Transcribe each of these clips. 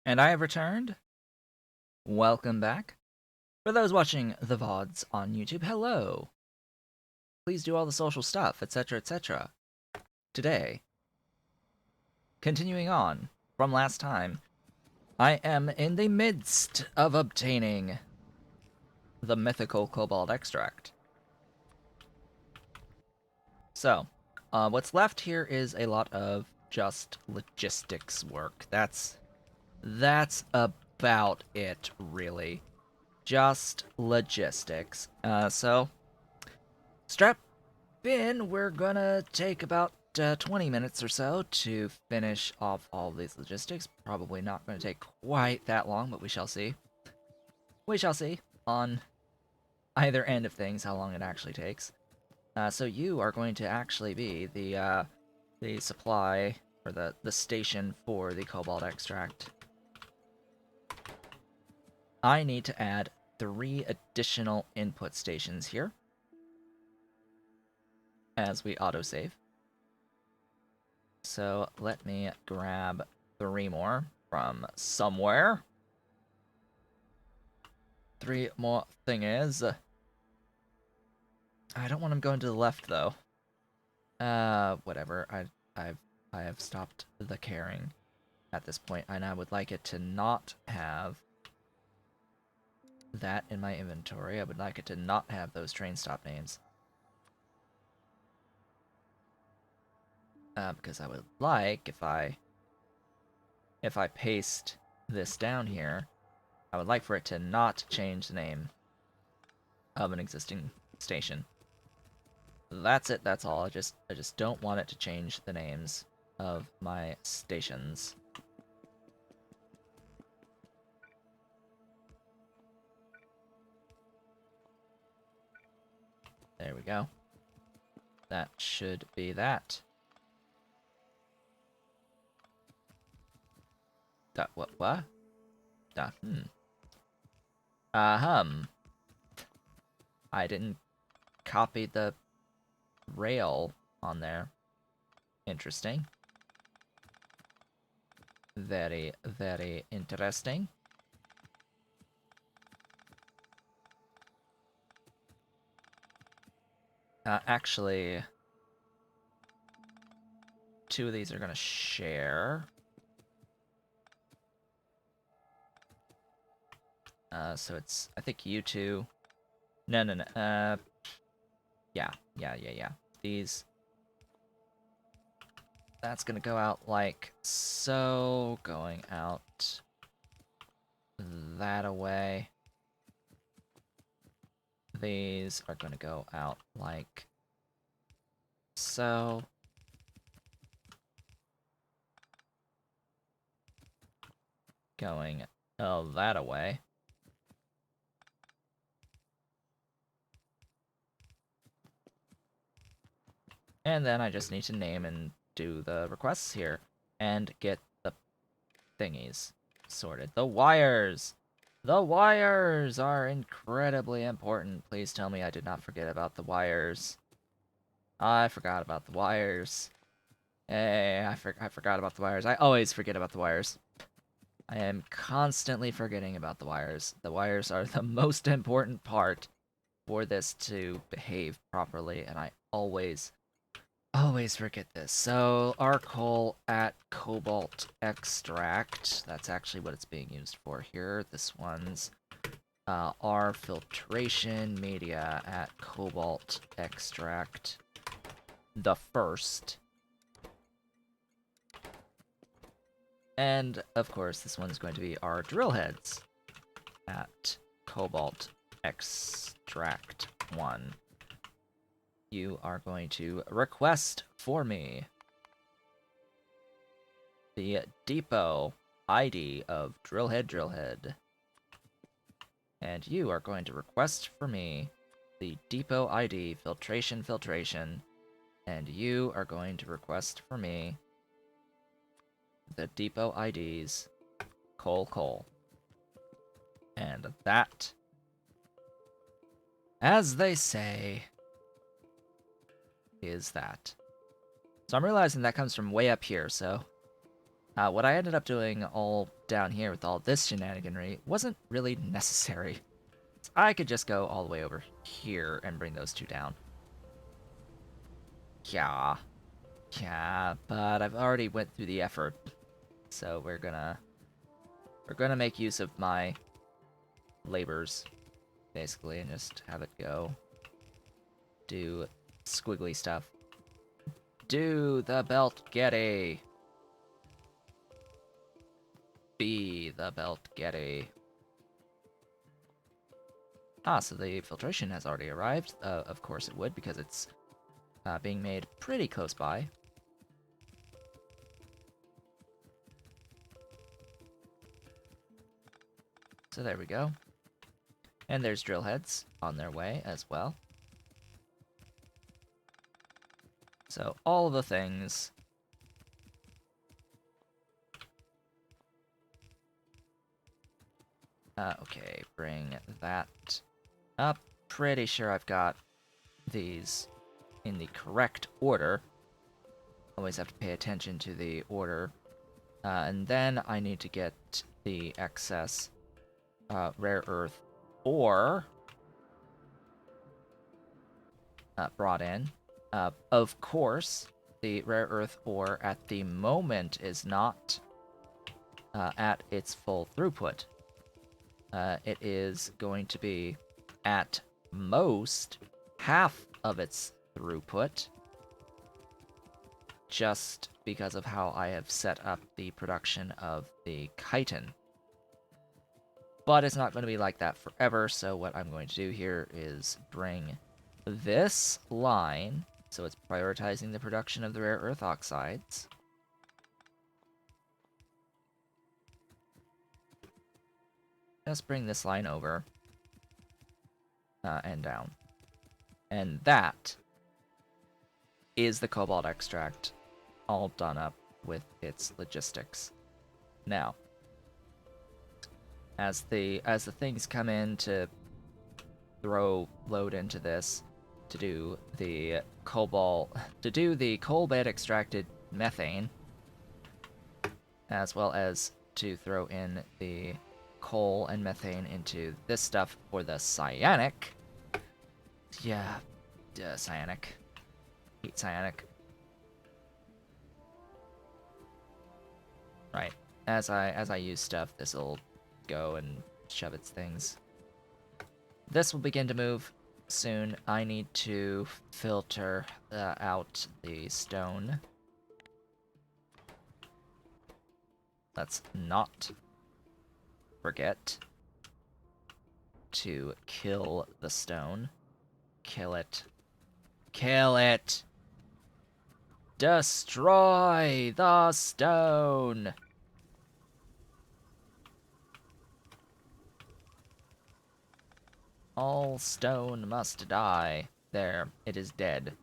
And I have returned. Welcome back. For those watching the VODs on YouTube, hello. Please do all the social stuff, etc., etc. Today, continuing on from last time, I am in the midst of obtaining the mythical Cobalt extract. So, what's left here is a lot of just logistics work. That's about it, really. Just logistics. So strap in. We're gonna take about 20 minutes or so to finish off all these logistics. Probably not going to take quite that long, but we shall see. We shall see on either end of things how long it actually takes. So you are going to actually be the supply or the station for the cobalt extract. I need to add 3 additional input stations here as we autosave. So let me grab 3 more from somewhere. 3 more thing is. I don't want them going to the left though. Whatever. I have stopped the caring at this point, and I would like it to not have that in my inventory. I would like it to not have those train stop names. Because I would like, if I paste this down here, I would like for it to not change the name of an existing station. That's it, that's all. I just don't want it to change the names of my stations. There we go. That should be that. What? I didn't copy the rail on there. Interesting. Very, very interesting. Actually, 2 of these are gonna share. So it's, I think you two. No. Yeah. These. That's gonna go out like so, going out that away. These are gonna go out like so. Going that away. And then I just need to name and do the requests here and get the thingies sorted. The wires! The wires are incredibly important. Please tell me I did not forget about the wires. I forgot about the wires. Hey, I forgot about the wires. I always forget about the wires. I am constantly forgetting about the wires. The wires are the most important part for this to behave properly, and I always forget this. So, our coal at Cobalt extract. That's actually what it's being used for here. This one's our filtration media at Cobalt extract. The first. And, of course, this one's going to be our drill heads at Cobalt extract 1. You are going to request for me the depot ID of drillhead. And you are going to request for me the depot ID filtration. And you are going to request for me the depot IDs coal. And that, as they say, is that. So I'm realizing that comes from way up here, so What I ended up doing all down here with all this shenaniganry wasn't really necessary. I could just go all the way over here and bring those two down. Yeah. Yeah, but I've already went through the effort. So we're gonna make use of my labors, basically, and just have it go. Do squiggly stuff. Do the belt getty. Be the belt getty. So the filtration has already arrived. Of course it would, because it's being made pretty close by. So there we go. And there's drill heads on their way as well. So all the things. Okay, bring that up. Pretty sure I've got these in the correct order. Always have to pay attention to the order. And then I need to get the excess rare earth ore brought in. Of course, the rare earth ore at the moment is not at its full throughput. It is going to be at most half of its throughput, just because of how I have set up the production of the chitin. But it's not going to be like that forever, so what I'm going to do here is bring this line, so it's prioritizing the production of the rare earth oxides. Just bring this line over and down. And that is the cobalt extract all done up with its logistics. Now, as the things come in to load into this to do the cobalt, to do the coal bed extracted methane, as well as to throw in the coal and methane into this stuff for the cyanic. Yeah, cyanic. Heat cyanic. Right. As I use stuff, this'll go and shove its things. This will begin to move soon. I need to filter out the stone. Let's not forget to kill the stone. Kill it. Kill it! Destroy the stone! All stone must die. There, it is dead.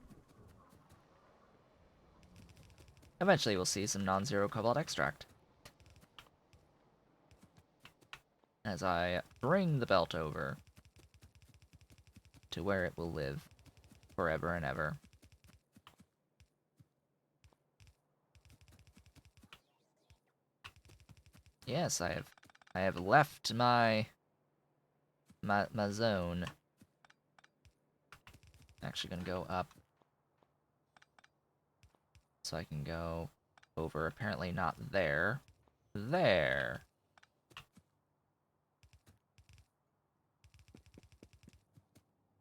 Eventually we'll see some non-zero cobalt extract. As I bring the belt over to where it will live forever and ever. Yes, I have left my zone. Actually gonna go up so I can go over. Apparently not there. There.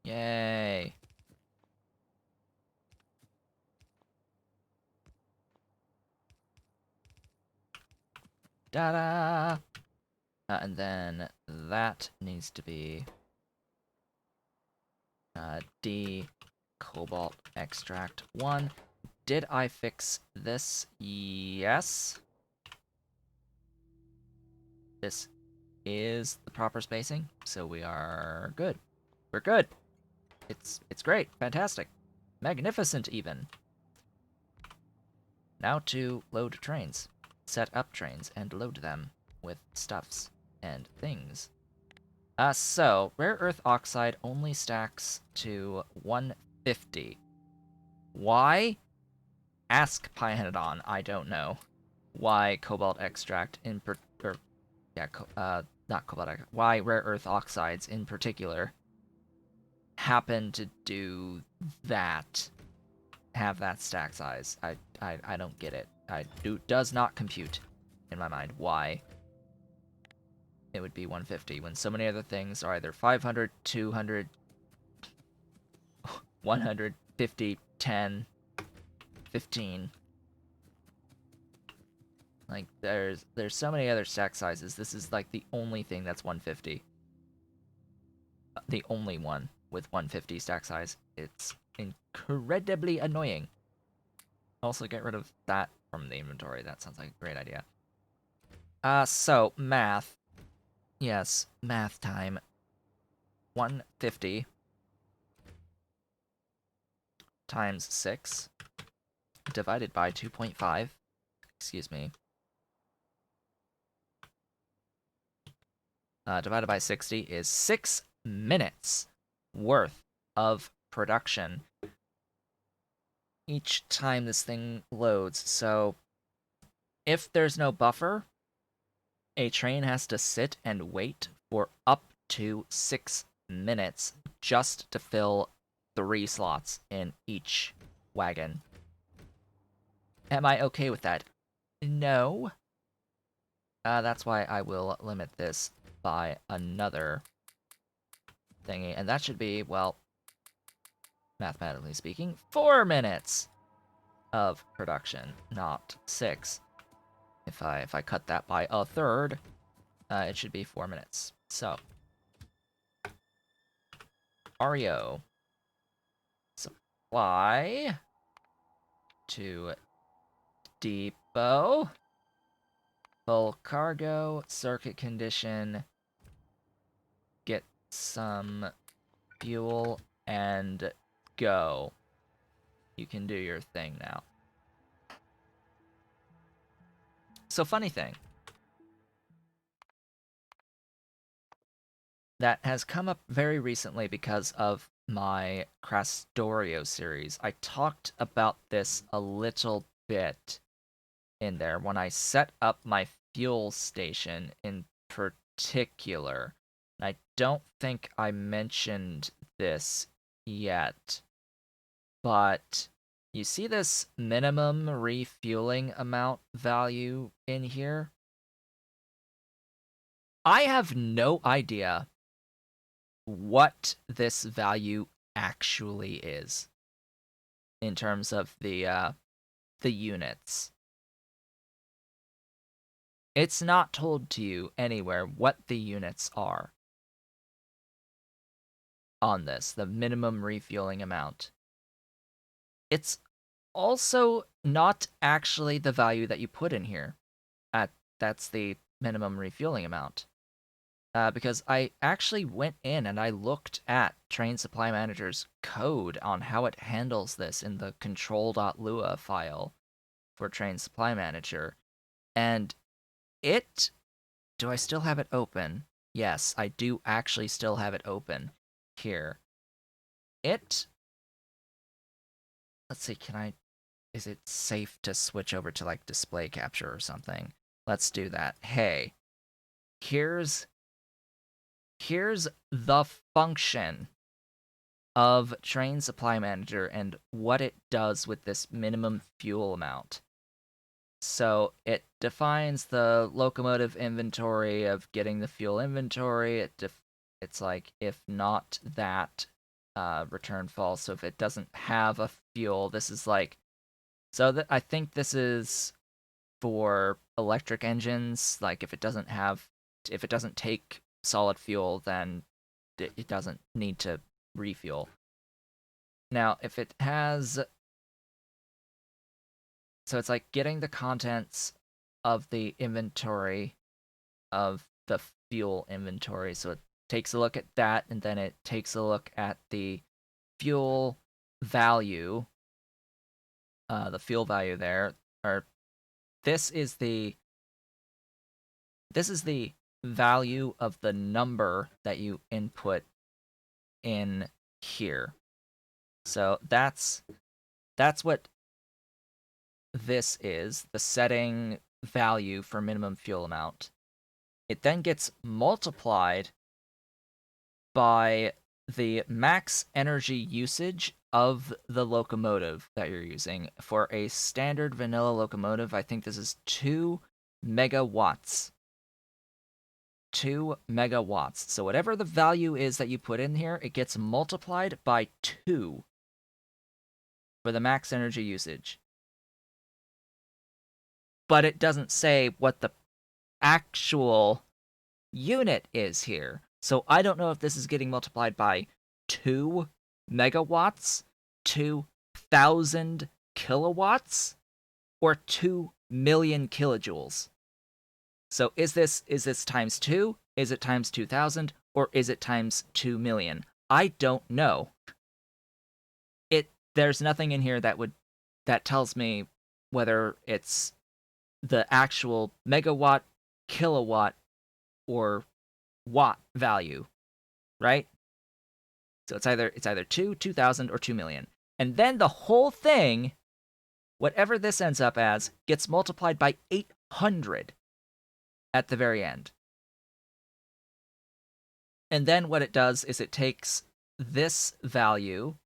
Yay. Da-da! And then that needs to be D cobalt extract 1. Did I fix this? Yes. This is the proper spacing, so we are good. We're good. It's great. Fantastic. Magnificent, even. Now to load trains. Set up trains and load them with stuffs and things. So, rare earth oxide only stacks to 150. Why? Ask Pyanodon. I don't know. why cobalt extract not cobalt extract, why rare earth oxides in particular happen to do that, have that stack size. I don't get it. Does not compute in my mind why it would be 150 when so many other things are either 500, 200, 100, 50, 10, 15. Like there's so many other stack sizes. This is like the only thing that's 150. The only one with 150 stack size. It's incredibly annoying. Also get rid of that from the inventory. That sounds like a great idea. So math. Yes, math time. 150 times 6 divided by 2.5. Excuse me. Divided by 60 is 6 minutes worth of production each time this thing loads. So if there's no buffer, a train has to sit and wait for up to 6 minutes just to fill 3 slots in each wagon. Am I okay with that? No. That's why I will limit this by another thingy, and that should be, well, mathematically speaking, 4 minutes of production, not 6. If I cut that by a third, it should be 4 minutes. So, REO supply to depot, full cargo, circuit condition, get some fuel, and go. You can do your thing now. So, funny thing that has come up very recently because of my Factorio series. I talked about this a little bit in there when I set up my fuel station in particular. I don't think I mentioned this yet, but you see this minimum refueling amount value in here? I have no idea what this value actually is in terms of the units. It's not told to you anywhere what the units are on this, the minimum refueling amount. It's also not actually the value that you put in here. That's the minimum refueling amount. Because I actually went in and I looked at Train Supply Manager's code on how it handles this in the control.lua file for Train Supply Manager. And do I still have it open? Yes, I do actually still have it open here. Let's see, is it safe to switch over to like display capture or something? Let's do that. Hey, here's the function of Train Supply Manager and what it does with this minimum fuel amount. So it defines the locomotive inventory of getting the fuel inventory. It's like, if not that, return false. So if it doesn't have a fuel, this is like, so I think this is for electric engines. Like if it doesn't take solid fuel, then it doesn't need to refuel. Now, if it has, so it's like getting the contents of the inventory of the fuel inventory. So it takes a look at that, and then it takes a look at the fuel value, the fuel value there, or this is the value of the number that you input in here. So that's what this is, the setting value for minimum fuel amount. It then gets multiplied by the max energy usage of the locomotive that you're using. For a standard vanilla locomotive, I think this is 2 megawatts. 2 megawatts. So whatever the value is that you put in here, it gets multiplied by 2 for the max energy usage. But it doesn't say what the actual unit is here. So I don't know if this is getting multiplied by 2 megawatts, 2,000 kilowatts, or 2 million kilojoules. So is this times 2? Is it times 2,000? Or is it times 2 million? I don't know. There's nothing in here that tells me whether it's the actual megawatt, kilowatt, or watt value, right? So it's either 2,000, or 2 million. And then the whole thing, whatever this ends up as, gets multiplied by 800 at the very end. And then what it does is it takes this value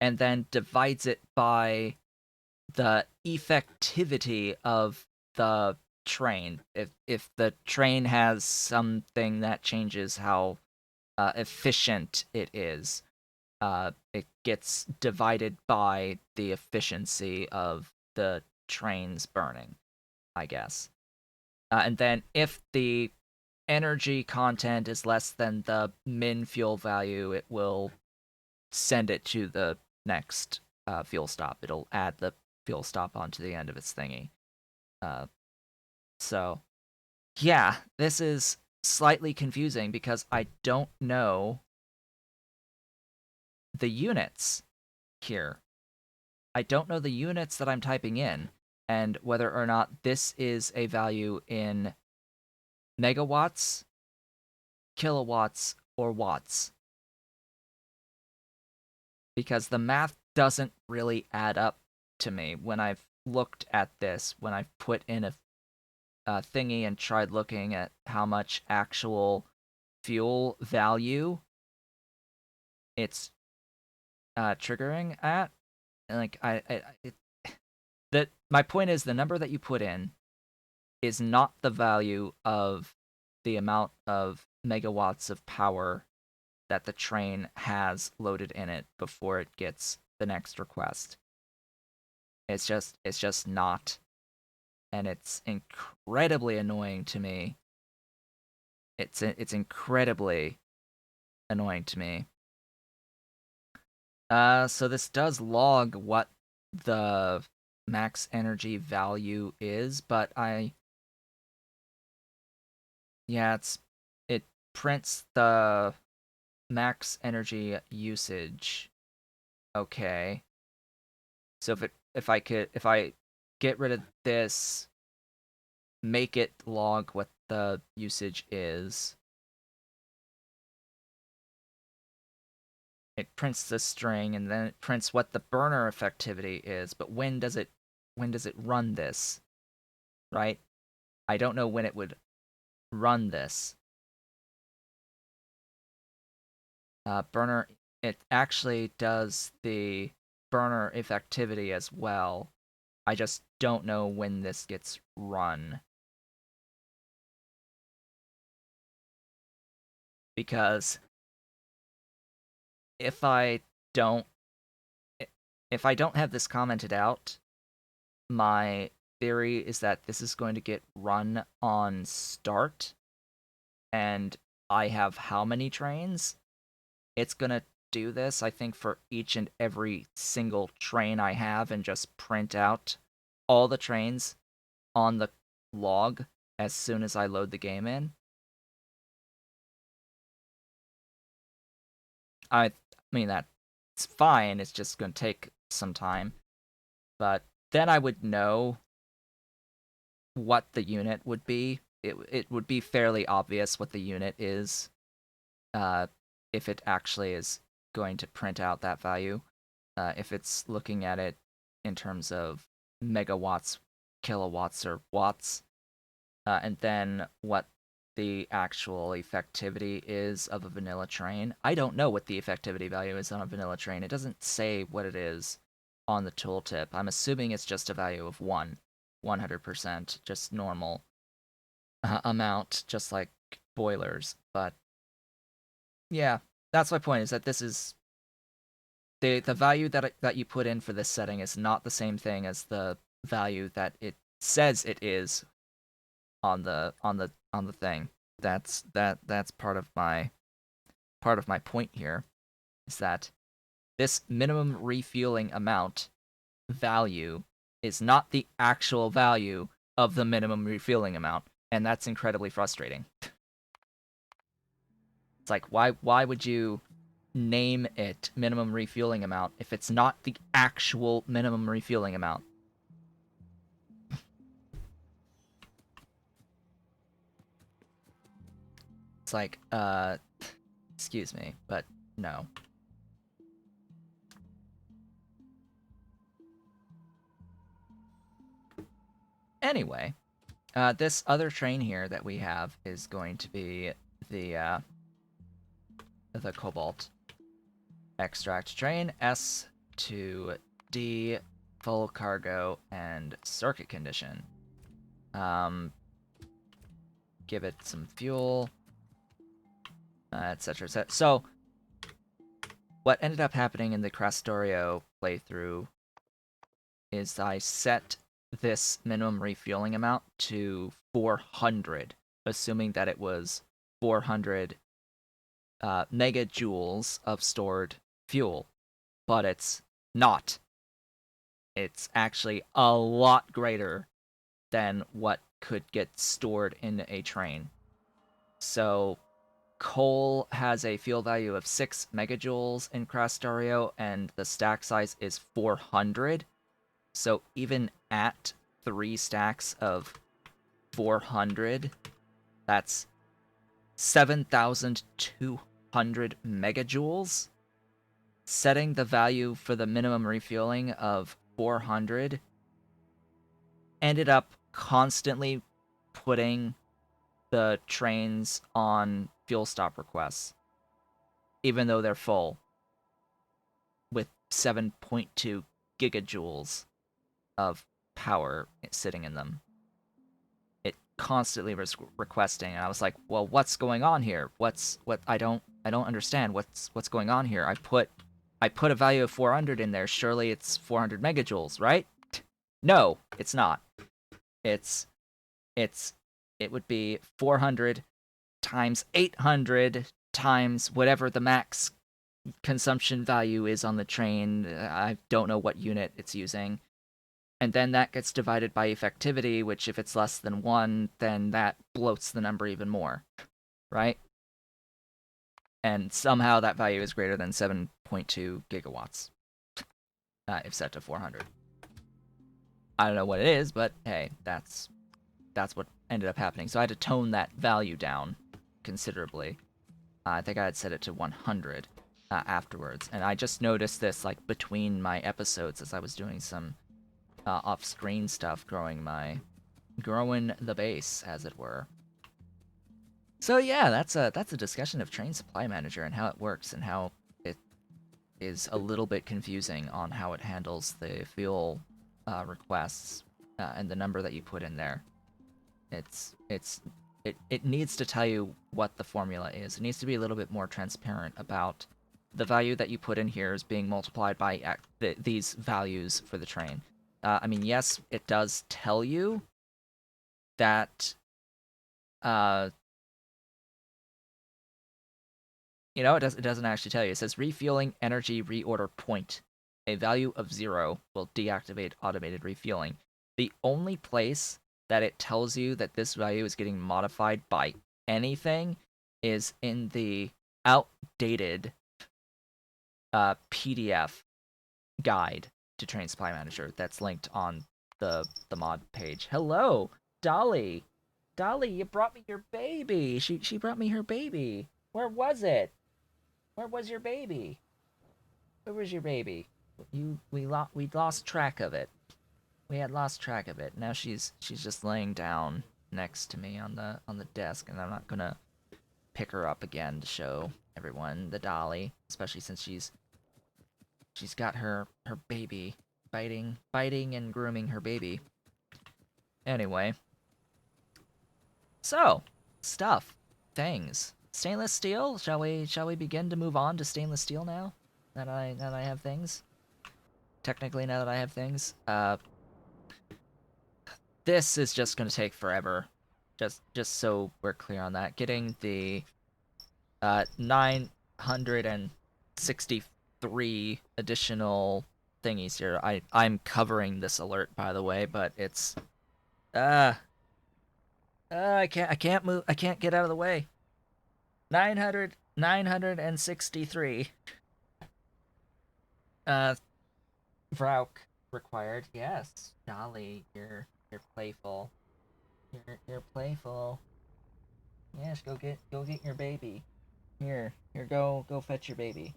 and then divides it by the effectivity of the train. If the train has something that changes how efficient it is, it gets divided by the efficiency of the trains burning, I guess. And then if the energy content is less than the min fuel value, it will send it to the next fuel stop. It'll add the fuel stop onto the end of its thingy. So, yeah, this is slightly confusing because I don't know the units here. I don't know the units that I'm typing in, and whether or not this is a value in megawatts, kilowatts, or watts. Because the math doesn't really add up to me when I've looked at this, when I've put in a thingy and tried looking at how much actual fuel value it's triggering at. And like that my point is the number that you put in is not the value of the amount of megawatts of power that the train has loaded in it before it gets the next request. It's just not, and it's incredibly annoying to me. It's incredibly annoying to me. So this does log what the max energy value is, but it prints the max energy usage. Okay. So if I get rid of this, make it log what the usage is, it prints the string and then it prints what the burner effectivity is, but when does it run this? Right? I don't know when it would run this. Burner, it actually does the burner effectivity as well. I just don't know when this gets run. Because if I don't have this commented out, my theory is that this is going to get run on start, and I have how many trains? It's gonna do this, I think, for each and every single train I have and just print out all the trains on the log as soon as I load the game in. I mean, that's fine, it's just gonna take some time. But then I would know what the unit would be. It would be fairly obvious what the unit is, if it actually is going to print out that value. If it's looking at it in terms of megawatts, kilowatts or watts, and then what the actual effectivity is of a vanilla train. I don't know what the effectivity value is on a vanilla train. It doesn't say what it is on the tooltip. I'm assuming it's just a value of 100%, just normal amount, just like boilers. But yeah, that's my point, is that this is the value that you put in for this setting is not the same thing as the value that it says it is on the thing. That's part of my point here, is that this minimum refueling amount value is not the actual value of the minimum refueling amount, and that's incredibly frustrating. It's like, why would you name it minimum refueling amount if it's not the actual minimum refueling amount? It's like, excuse me, but no. Anyway, this other train here that we have is going to be the Cobalt extract train, S to D, full cargo and circuit condition. Give it some fuel, etc. etc. So, what ended up happening in the Factorio playthrough is I set this minimum refueling amount to 400, assuming that it was 400 megajoules of stored fuel, but it's not. It's actually a lot greater than what could get stored in a train. So coal has a fuel value of 6 megajoules in Factorio, and the stack size is 400. So even at 3 stacks of 400, that's 7,200 megajoules. Setting the value for the minimum refueling of 400 ended up constantly putting the trains on fuel stop requests, even though they're full, with 7.2 gigajoules of power sitting in them. It constantly was requesting, and I was like, "Well, what's going on here? What I don't understand. What's going on here? I put a value of 400 in there. Surely it's 400 megajoules, right? No, it's not. It would be 400 times 800 times whatever the max consumption value is on the train. I don't know what unit it's using. And then that gets divided by effectivity, which if it's less than 1, then that bloats the number even more, right? And somehow that value is greater than 7.2 gigawatts if set to 400. I don't know what it is, but hey, that's what ended up happening. So I had to tone that value down considerably. I think I had set it to 100 afterwards, and I just noticed this like between my episodes as I was doing some off-screen stuff, growing the base, as it were. So yeah, that's a discussion of Train Supply Manager and how it works, and how it is a little bit confusing on how it handles the fuel requests and the number that you put in there. It needs to tell you what the formula is. It needs to be a little bit more transparent about the value that you put in here is being multiplied by these values for the train. I mean, yes, it does tell you that, it doesn't actually tell you. It says refueling energy reorder point. A value of 0 will deactivate automated refueling. The only place that it tells you that this value is getting modified by anything is in the outdated PDF guide to Train Supply Manager that's linked on the mod page. Hello, Dolly. Dolly, you brought me your baby. She brought me her baby. Where was it? Where was your baby? Where was your baby? We lost track of it. We had lost track of it. Now she's just laying down next to me on the desk, and I'm not gonna pick her up again to show everyone the dolly, especially since she's got her baby biting and grooming her baby. Anyway, so stuff, things, stainless steel. Shall we begin to move on to stainless steel now that I have things? Technically, now that I have things, this is just gonna take forever. Just so we're clear on that, getting the 963 additional thingies here. I'm covering this alert, by the way, but it's uh, I can't move. I can't get out of the way. 963 uh Vrauk required. Yes, Jolly, you're playful. You're playful. Yes, go get your baby. Here, go fetch your baby.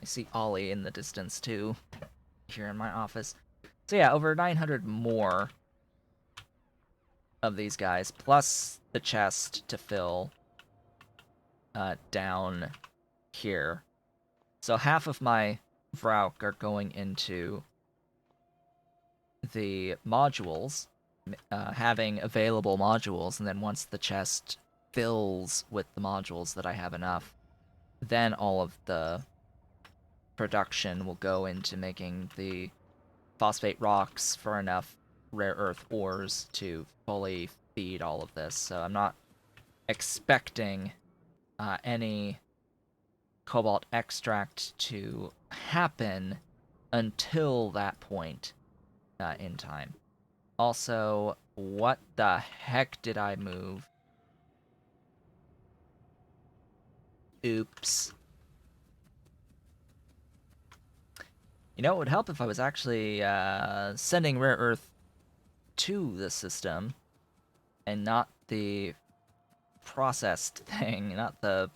I see Ollie in the distance too, here in my office. So yeah, over 900 more of these guys, plus the chest to fill down here. So half of my Vrauk are going into the modules, having available modules, and then once the chest fills with the modules that I have enough, then all of the production will go into making the phosphate rocks for enough rare earth ores to fully feed all of this. So I'm not expecting any cobalt extract to happen until that point in time. Also, what the heck did I move? Oops. You know, it would help if I was actually sending rare earth to the system and not the processed thing, not the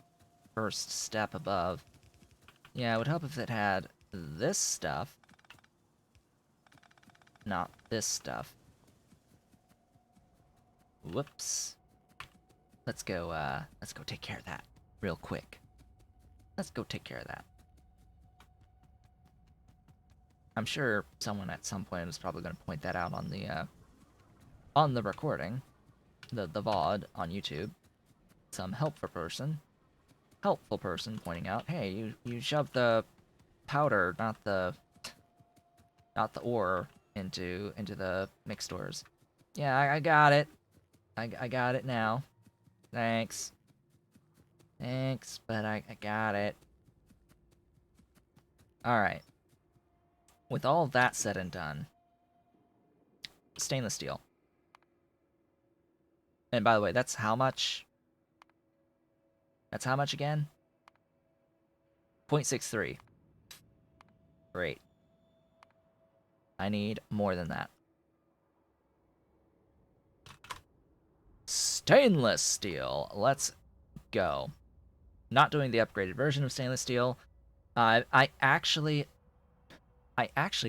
first step above. Yeah, it would help if it had this stuff, not this stuff. Whoops. Let's go take care of that real quick. Let's go take care of that. I'm sure someone at some point is probably going to point that out on the recording, the VOD on YouTube. Some helpful person pointing out, hey, you shoved the powder, not the ore into the mixtures. Yeah, I got it. I got it now. Thanks, but I got it. All right. With all of that said and done, stainless steel. And by the way, that's how much? That's how much again? 0.63. Great. I need more than that. Stainless steel. Let's go. Not doing the upgraded version of stainless steel. I actually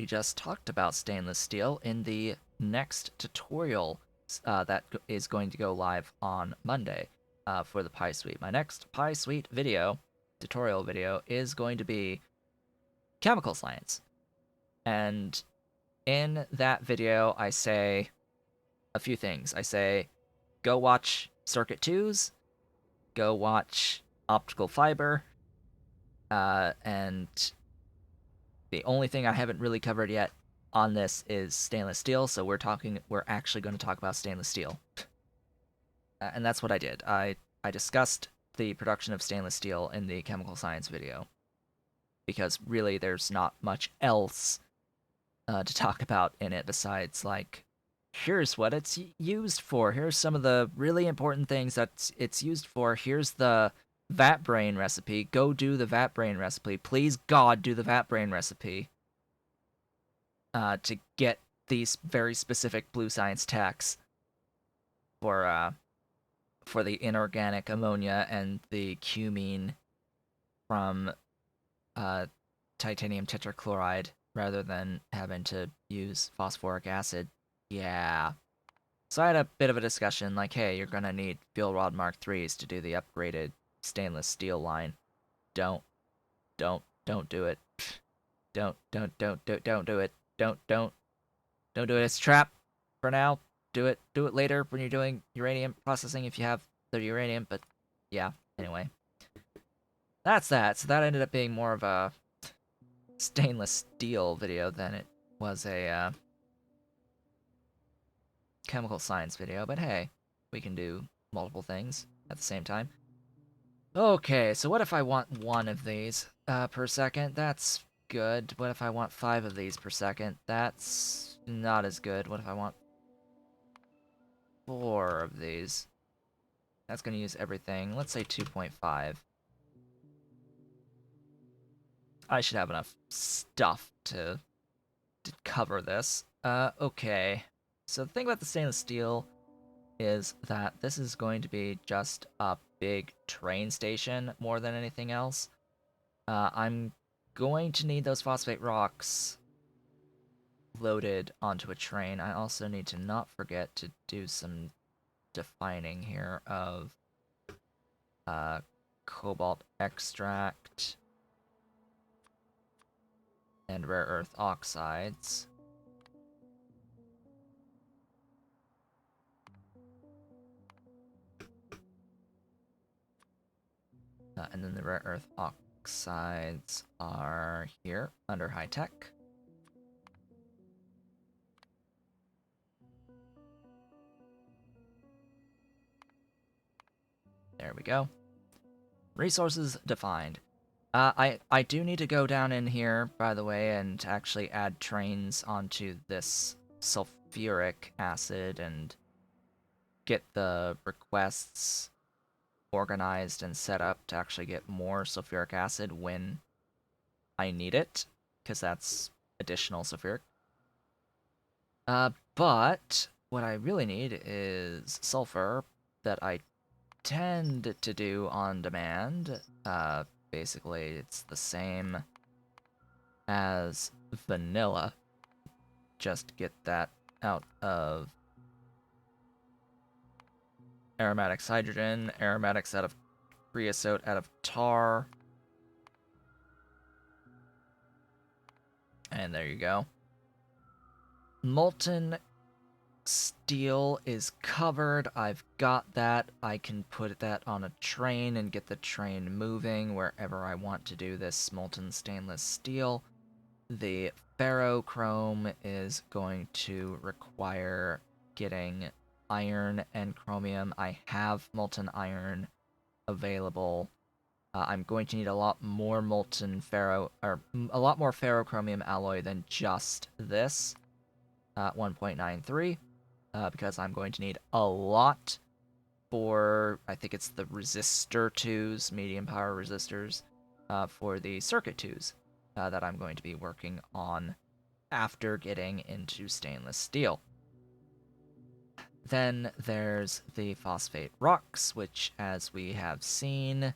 just talked about stainless steel in the next tutorial that is going to go live on Monday for the Pi Suite. My next Pi Suite video, tutorial video, is going to be chemical science. And in that video, I say a few things. I say, go watch Circuit 2s, go watch Optical Fiber, and the only thing I haven't really covered yet on this is stainless steel, so we're actually going to talk about stainless steel. And that's what I did. I discussed the production of stainless steel in the chemical science video, because really there's not much else to talk about in it besides, like, here's what it's used for, here's some of the really important things that it's used for, here's the vat brain recipe, go do the vat brain recipe, please God do the vat brain recipe to get these very specific blue science techs for the inorganic ammonia and the cumene from titanium tetrachloride rather than having to use phosphoric acid. Yeah. So I had a bit of a discussion like, hey, you're gonna need fuel rod Mark IIIs to do the upgraded stainless steel line. Don't, don't do it. Don't do it. Don't do it. It's a trap for now. Do it later when you're doing uranium processing if you have the uranium, but yeah, anyway. That's that. So that ended up being more of a stainless steel video than it was a chemical science video, but hey, we can do multiple things at the same time. Okay, so what if I want one of these per second? That's good. What if I want 5 of these per second? That's not as good. What if I want 4 of these? That's going to use everything. Let's say 2.5. I should have enough stuff to cover this. Okay. So the thing about the stainless steel is that this is going to be just a big train station more than anything else. I'm going to need those phosphate rocks loaded onto a train. I also need to not forget to do some defining here of cobalt extract and rare earth oxides. And then the rare earth oxides are here under high tech. There we go. Resources defined. I do need to go down in here, by the way, and actually add trains onto this sulfuric acid and get the requests organized and set up to actually get more sulfuric acid when I need it, because that's additional sulfuric. But what I really need is sulfur that I tend to do on demand. Basically, it's the same as vanilla. Just get that out of aromatics hydrogen, aromatics out of creosote out of tar. And there you go. Molten steel is covered. I've got that. I can put that on a train and get the train moving wherever I want to do this molten stainless steel. The ferrochrome is going to require getting iron and chromium. I have molten iron available. I'm going to need a lot more molten a lot more ferrochromium alloy than just this, 1.93, because I'm going to need a lot for, I think it's the resistor 2s, medium power resistors, for the circuit 2s that I'm going to be working on after getting into stainless steel. Then there's the phosphate rocks, which, as we have seen,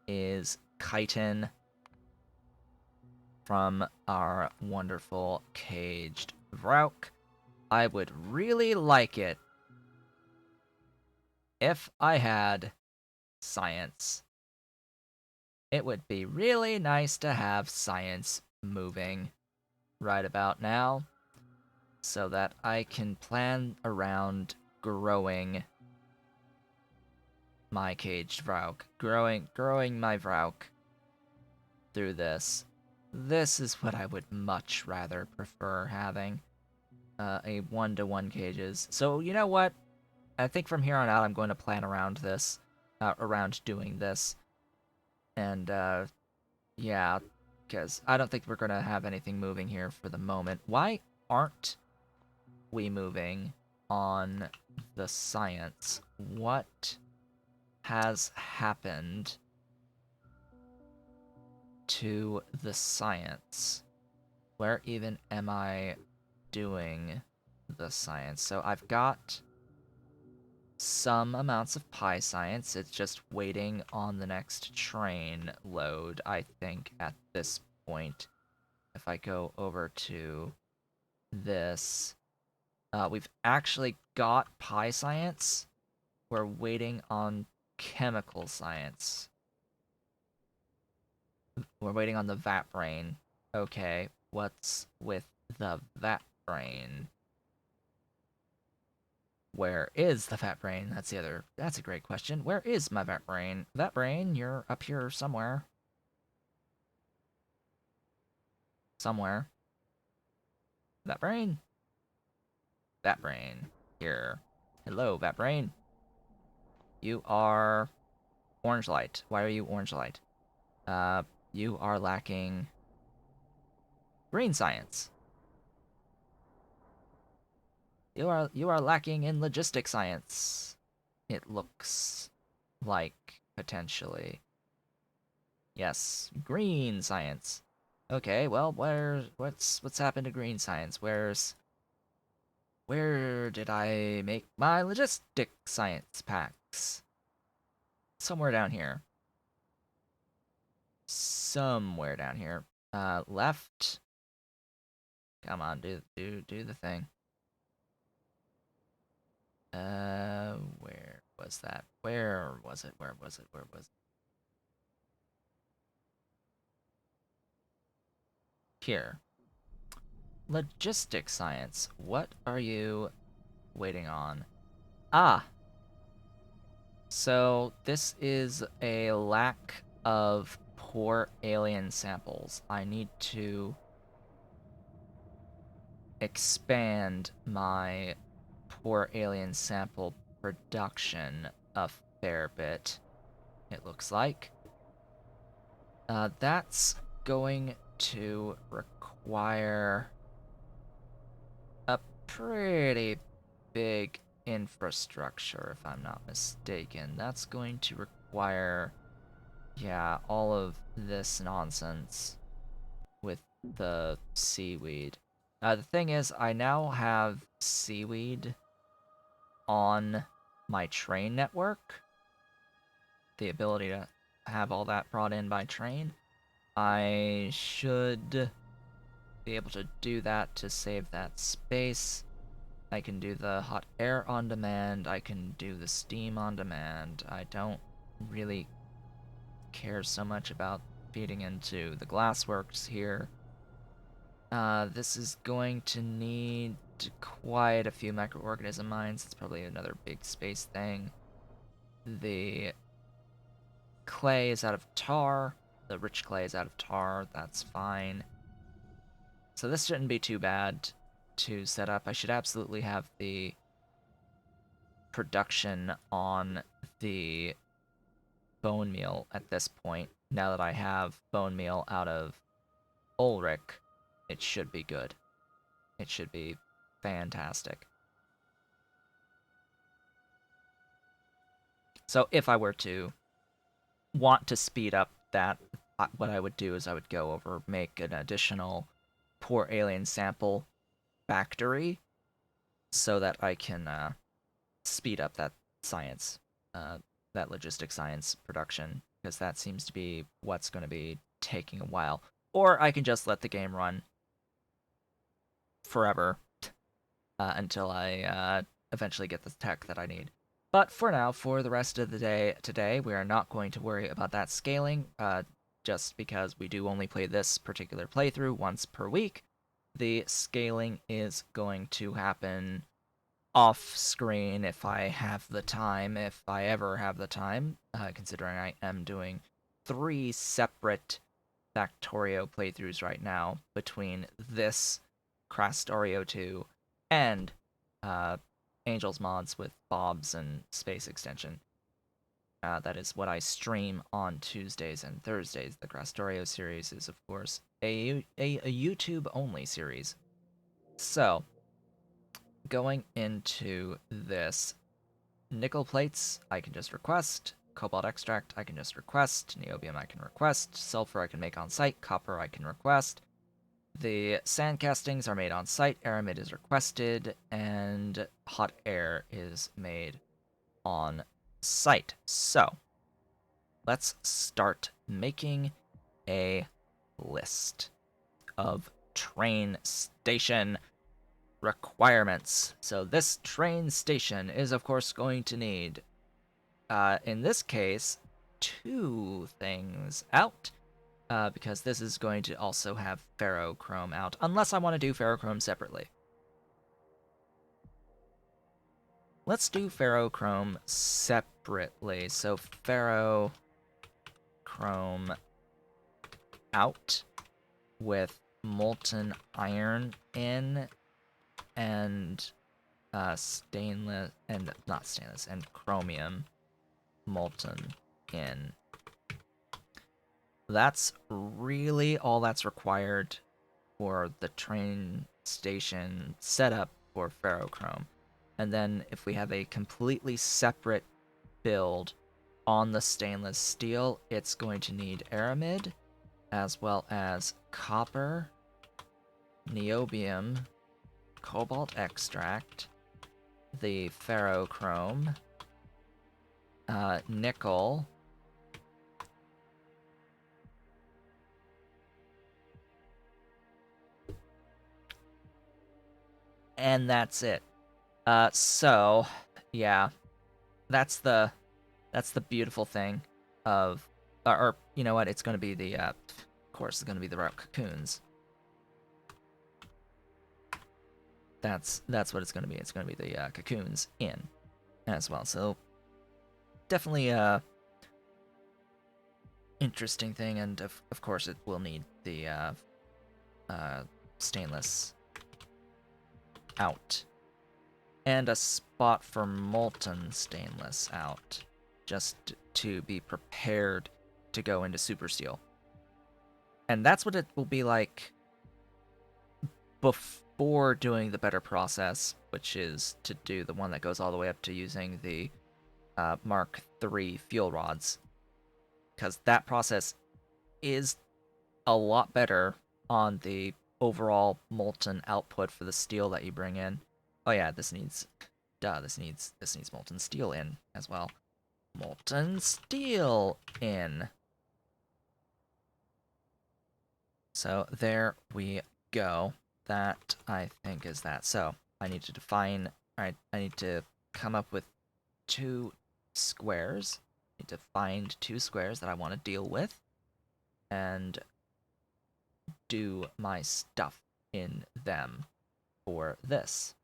is chitin from our wonderful caged Vrauk. I would really like it if I had science. It would be really nice to have science moving right about now so that I can plan around growing my caged Vrauk, growing my Vrauk through this. This is what I would much rather prefer having, a 1-to-1 cages. So you know what? I think from here on out I'm going to plan around this, around doing this. And, yeah, because I don't think we're going to have anything moving here for the moment. Why aren't we moving on the science? What has happened to the science? Where even am I doing the science? So I've got some amounts of Pi science. It's just waiting on the next train load, I think, at this point. if I go over to this, we've actually got Pi Science. We're waiting on Chemical Science. We're waiting on the Vat Brain. Okay, what's with the Vat Brain? Where is the Vat Brain? That's a great question. Where is my Vat Brain? Vat Brain, you're up here somewhere. Somewhere. Vat Brain? Vat Brain. Here. Hello, Vat Brain. You are orange light. Why are you orange light? You are lacking green science. You are lacking in logistic science. It looks like potentially. Yes, green science. Okay, well, what's happened to green science? Where did I make my logistic science packs? Somewhere down here. Somewhere down here. Left. Come on, do the thing. Where was that? Where was it? Where was it? Where was it? Here. Logistic science. What are you waiting on? Ah, so this is a lack of poor alien samples. I need to expand my poor alien sample production a fair bit, it looks like. That's going to require a pretty big infrastructure, if I'm not mistaken. That's going to require, yeah, all of this nonsense with the seaweed. The thing is, I now have seaweed on my train network. The ability to have all that brought in by train. I should be able to do that to save that space. I can do the hot air on demand. I can do the steam on demand. I don't really care so much about feeding into the glassworks here. This is going to need quite a few microorganism mines. It's probably another big space thing. The clay is out of tar. The rich clay is out of tar. That's fine. So this shouldn't be too bad to set up. I should absolutely have the production on the bone meal at this point. Now that I have bone meal out of Ulrich, it should be good. It should be fantastic. So if I were to want to speed up that, what I would do is I would go over, make an additional poor alien sample factory so that I can speed up that science, that logistic science production, because that seems to be what's going to be taking a while. Or I can just let the game run forever until I eventually get the tech that I need. But for now, for the rest of the day today, we are not going to worry about that scaling, just because we do only play this particular playthrough once per week. The scaling is going to happen off screen if I have the time, if I ever have the time, considering I am doing 3 separate Factorio playthroughs right now between this Crastorio 2 and Angel's Mods with Bob's and Space Extension. That is what I stream on Tuesdays and Thursdays. The Crastorio series is, of course, a YouTube-only series. So, going into this, nickel plates I can just request, cobalt extract I can just request, niobium I can request, sulfur I can make on site, copper I can request. The sand castings are made on site, aramid is requested, and hot air is made on site. So, let's start making a list. of train station requirements. So this train station is of course going to need, in this case, two things out, because this is going to also have ferrochrome out, unless I want to do ferrochrome separately. Let's do ferrochrome separately. So ferrochrome out with molten iron in, and stainless, and not stainless, and chromium molten in. That's really all that's required for the train station setup for ferrochrome. And then if we have a completely separate build on the stainless steel, it's going to need aramid, as well as copper, niobium, cobalt extract, the ferrochrome, nickel, and that's it. So yeah, that's the beautiful thing of, or you know what? It's going to be the, of course, it's going to be the route cocoons. That's what it's going to be. It's going to be the cocoons in as well. So definitely a interesting thing, and of course it will need the stainless out, and a spot for molten stainless out, just to be prepared to go into super steel. And that's what it will be like before doing the better process, which is to do the one that goes all the way up to using the Mark III fuel rods, because that process is a lot better on the overall molten output for the steel that you bring in. Oh yeah, this needs molten steel in as well. Molten steel in. So there we go. That, I think, is that. So I need to define, alright, I need to come up with two squares. I need to find two squares that I want to deal with, and do my stuff in them for this.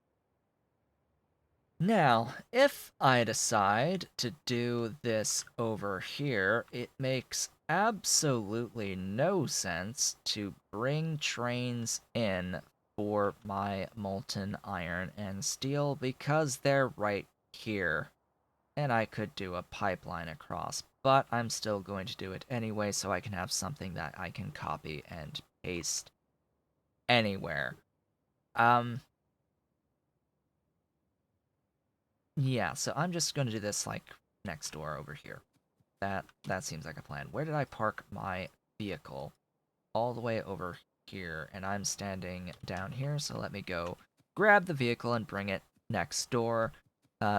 Now, if I decide to do this over here, it makes absolutely no sense to bring trains in for my molten iron and steel, because they're right here. And I could do a pipeline across, but I'm still going to do it anyway so I can have something that I can copy and paste anywhere. Yeah, so I'm just going to do this, like, next door over here. That seems like a plan. Where did I park my vehicle? All the way over here, and I'm standing down here, so let me go grab the vehicle and bring it next door,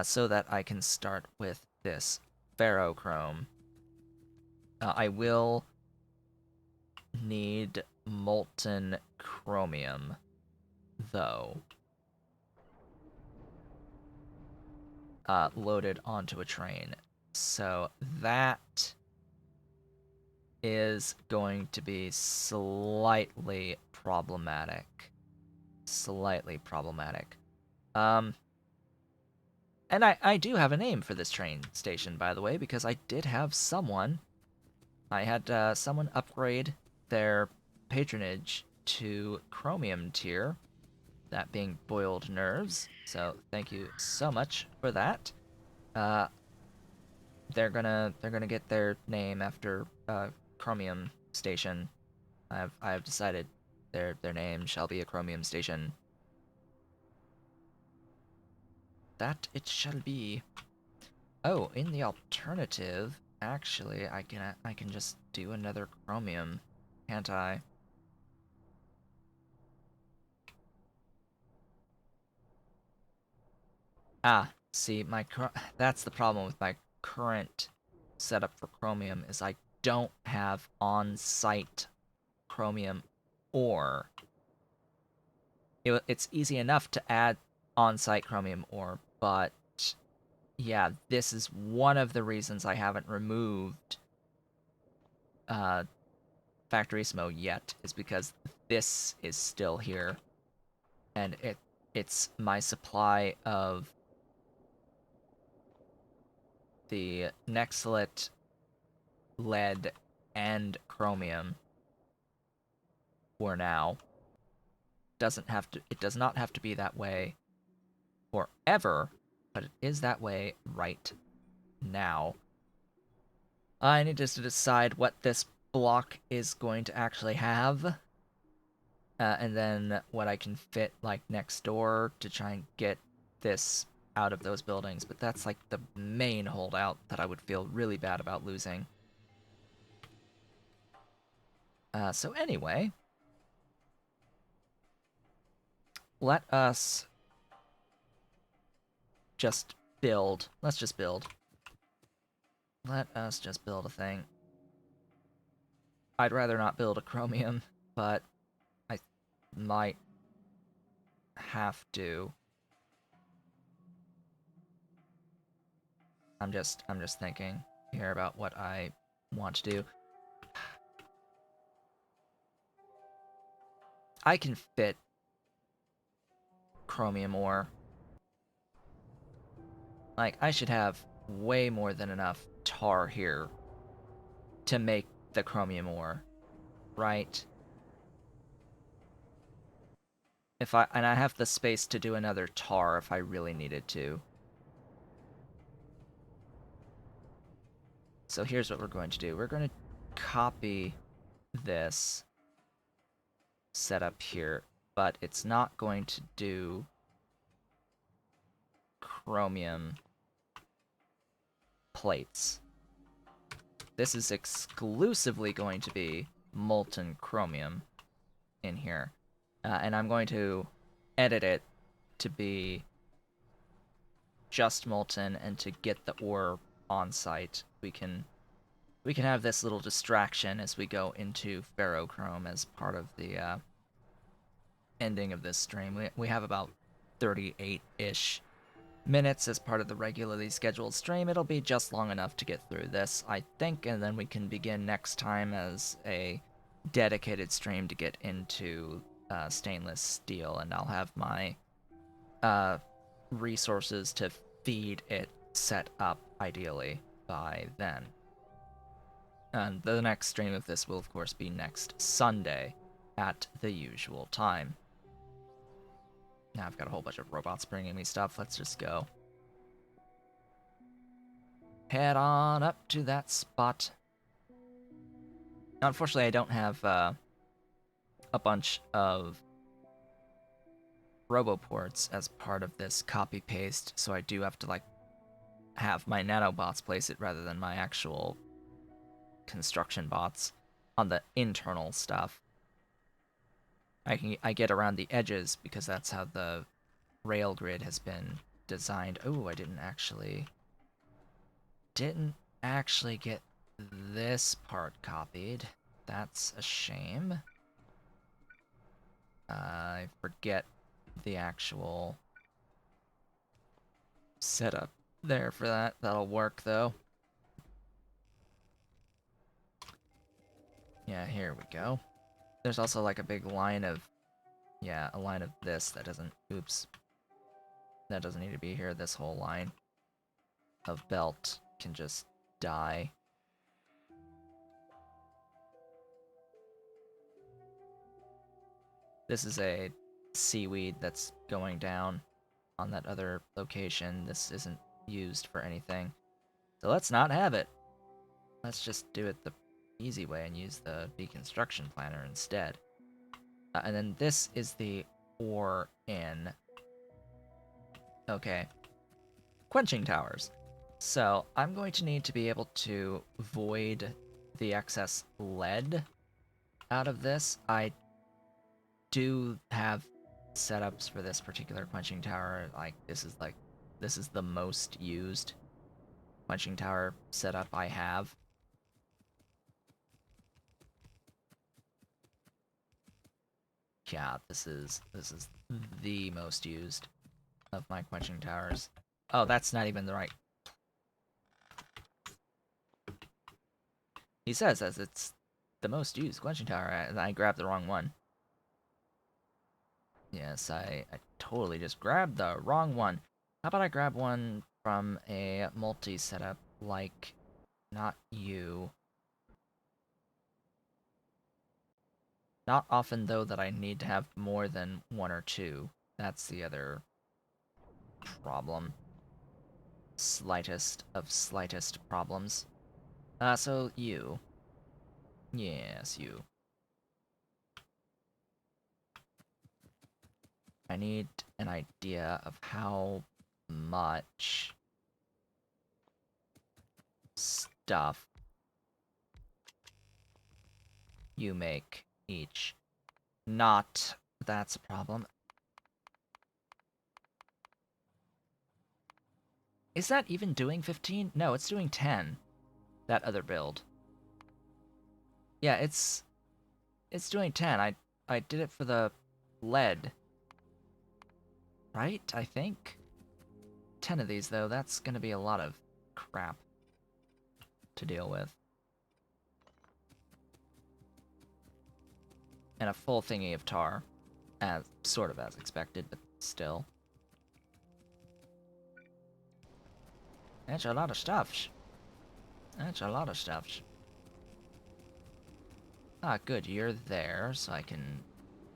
so that I can start with this ferrochrome. I will need molten chromium, though, loaded onto a train. So that is going to be slightly problematic. Slightly problematic. And I do have a name for this train station, by the way, because I did have someone. I had someone upgrade their patronage to chromium tier, that being boiled nerves. So thank you so much for that. They're gonna get their name after chromium station. I have decided their name shall be a chromium station. That it shall be. Oh, in the alternative, actually, I can just do another chromium, can't I? Ah, see, that's the problem with my current setup for chromium, is I don't have on-site chromium ore. It's easy enough to add on-site chromium ore, but yeah, this is one of the reasons I haven't removed Factorismo yet, is because this is still here, and it's my supply of the Nexlit, lead, and chromium for now. It does not have to be that way forever, but it is that way right now. I need to decide what this block is going to actually have, and then what I can fit like next door to try and get this out of those buildings. But that's like the main holdout that I would feel really bad about losing. So anyway, let us just build. Let's just build. Let us just build a thing. I'd rather not build a chromium, but I might have to. I'm just thinking here about what I want to do. I can fit chromium ore. Like, I should have way more than enough tar here to make the chromium ore, right? And I have the space to do another tar if I really needed to. So here's what we're going to do. We're going to copy this setup here, but it's not going to do chromium plates. This is exclusively going to be molten chromium in here. And I'm going to edit it to be just molten, and to get the ore on site, we can have this little distraction as we go into ferrochrome as part of the ending of this stream. We have about 38-ish minutes as part of the regularly scheduled stream. It'll be just long enough to get through this, I think, and then we can begin next time as a dedicated stream to get into stainless steel, and I'll have my resources to feed it set up, ideally, by then. And the next stream of this will, of course, be next Sunday at the usual time. Now I've got a whole bunch of robots bringing me stuff. Let's just go. Head on up to that spot. Now, unfortunately, I don't have a bunch of roboports as part of this copy-paste, so I do have to, like, have my nanobots place it rather than my actual construction bots on the internal stuff. I get around the edges because that's how the rail grid has been designed. Oh, I didn't actually get this part copied. That's a shame. I forget the actual setup there for that. That'll work though. Yeah, here we go. There's also like a big line of, yeah, a line of this that doesn't, oops. That doesn't need to be here. This whole line of belt can just die. This is a seaweed that's going down on that other location. This isn't used for anything. So let's not have it. Let's just do it the easy way and use the deconstruction planner instead. And then this is the ore in. Okay. Quenching towers. So I'm going to need to be able to void the excess lead out of this. I do have setups for this particular quenching tower. This is the most used quenching tower setup I have. Yeah, this is the most used of my quenching towers. Oh, that's not even the right. He says as it's the most used quenching tower, and I grabbed the wrong one. Yes, I totally just grabbed the wrong one. How about I grab one from a multi-setup, like, not you. Not often, though, that I need to have more than one or two. That's the other problem. Slightest of slightest problems. So you. Yes, you. I need an idea of how much stuff you make each. Not that's a problem. Is that even doing 15? No, it's doing 10. That other build. Yeah, it's doing 10. I did it for the lead. Right? I think. 10 of these though, that's going to be a lot of crap to deal with. And a full thingy of tar, as sort of as expected, but still. That's a lot of stuff. That's a lot of stuff. Ah, good, you're there, so I can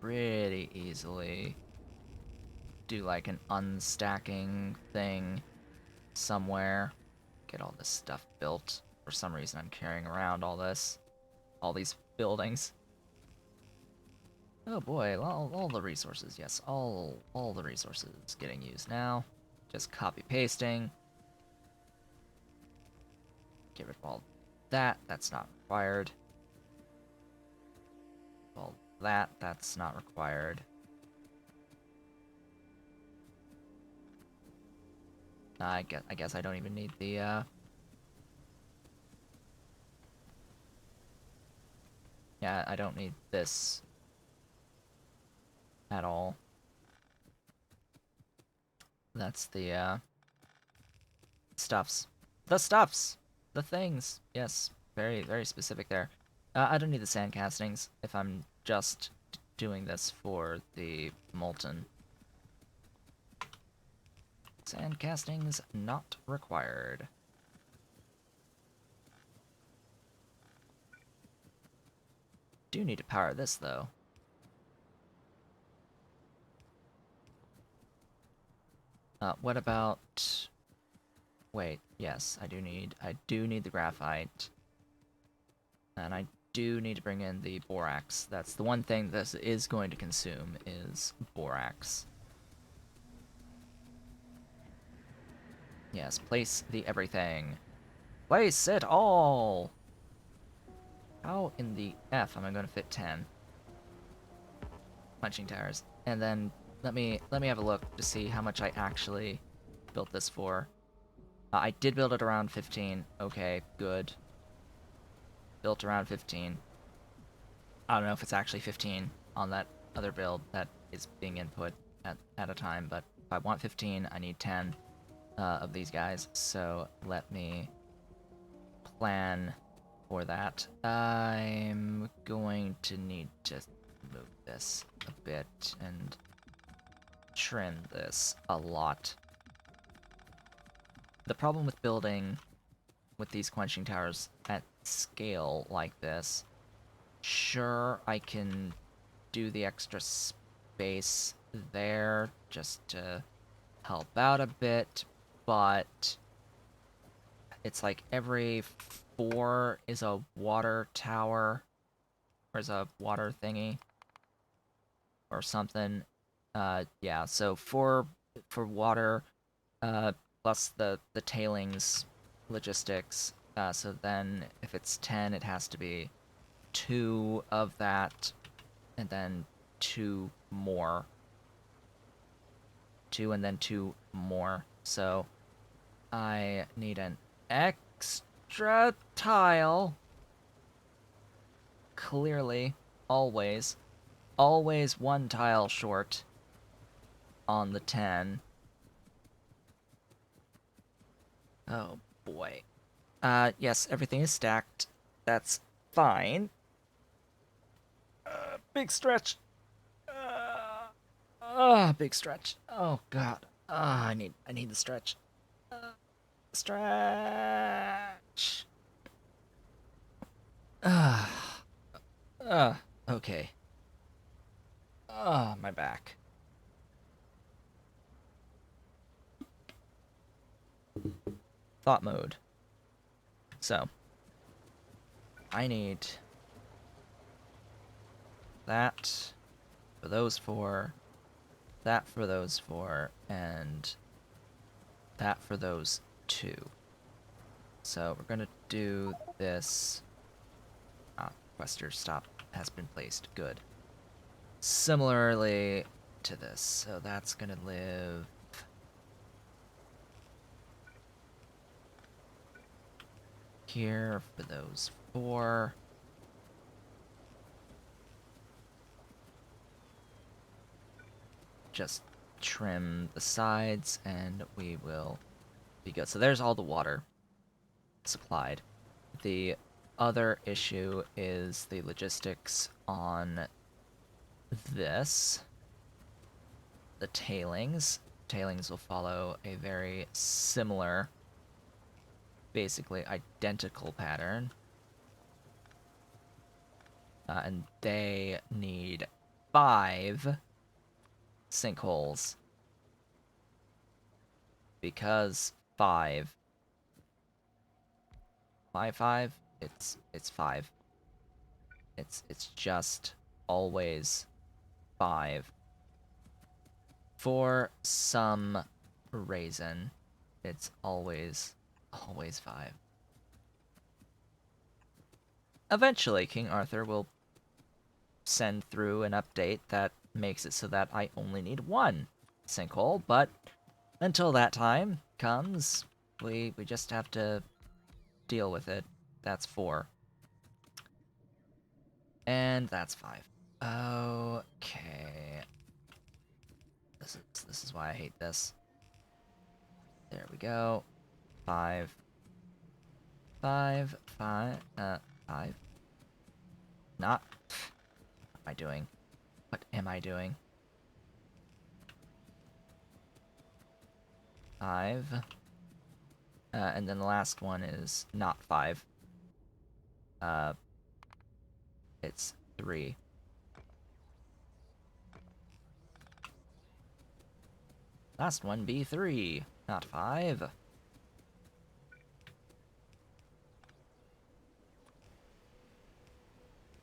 pretty easily do like an unstacking thing somewhere. Get all this stuff built. For some reason I'm carrying around all these buildings. Oh boy, all the resources, yes, all the resources getting used now. Just copy pasting. Get rid of all that, that's not required. All that, that's not required. I guess I don't even need the yeah, I don't need this at all. That's the stuffs. The stuffs! The things! Yes, very, very specific there. I don't need the sand castings if I'm just doing this for the molten. Sand castings not required. Do need to power this though. What about... Wait, yes, I do need the graphite. And I do need to bring in the borax. That's the one thing this is going to consume, is borax. Yes, place the everything. Place it all! How in the F am I going to fit 10? Punching towers. And then let me have a look to see how much I actually built this for. I did build it around 15. Okay, good. Built around 15. I don't know if it's actually 15 on that other build that is being input at a time, but if I want 15, I need 10 of these guys. So let me plan for that. I'm going to need to move this a bit and trim this a lot. The problem with building with these quenching towers at scale like this, sure, I can do the extra space there just to help out a bit, but it's like every 4 is a water tower, or is a water thingy, or something. Yeah, so for water, plus the tailings logistics, so then if it's 10, it has to be 2 of that, and then 2 more. 2 and then 2 more. So I need an extra tile. Clearly, always. always one tile short on the 10. Oh boy. Yes, everything is stacked. That's fine. Big stretch. Big stretch. Oh god. I need the stretch. Stretch. Uh, okay. My back. Thought mode. So, I need that for those four, that for those four, and that for those two. So we're gonna do this. Quester stop has been placed. Good. Similarly to this. So that's gonna live here for those four. Just trim the sides and we will be good. So there's all the water supplied. The other issue is the logistics on this. The tailings. Tailings will follow a very similar, basically identical pattern. And they need 5 sinkholes. Because 5. Why 5? It's 5. It's just always 5. For some reason, it's always 5. Eventually, King Arthur will send through an update that makes it so that I only need 1 sinkhole, but until that time comes, we just have to deal with it. That's 4. And that's 5. Okay. This is why I hate this. There we go. 5. 5. 5. 5. Not. What am I doing? What am I doing? 5. And then the last one is not 5. It's 3. Last one be 3, not 5.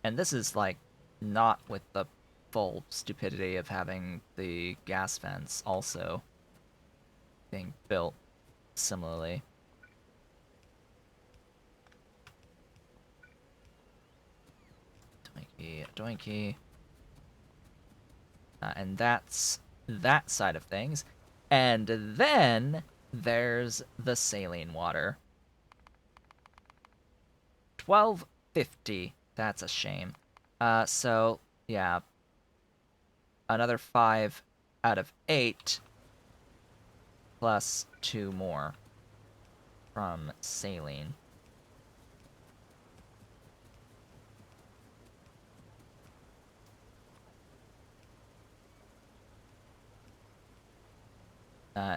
And this is, like, not with the full stupidity of having the gas vents also being built similarly. Doinky, doinky. And that's that side of things. And then there's the saline water. 1250. That's a shame. So, yeah. Another 5 out of 8 plus 2 more from saline.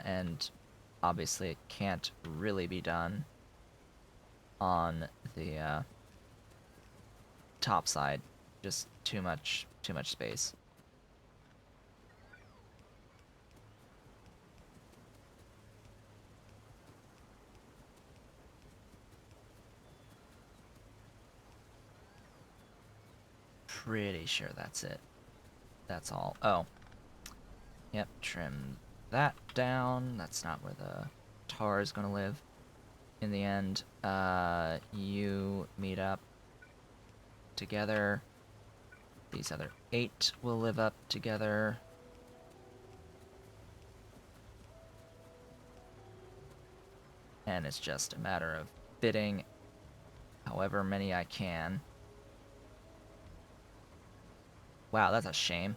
And obviously it can't really be done on the top side. Just too much space. Pretty sure that's it. That's all. Oh. Yep, trim that down. That's not where the tar is gonna live. In the end, you meet up together. These other 8 will live up together. And it's just a matter of fitting however many I can. Wow, that's a shame.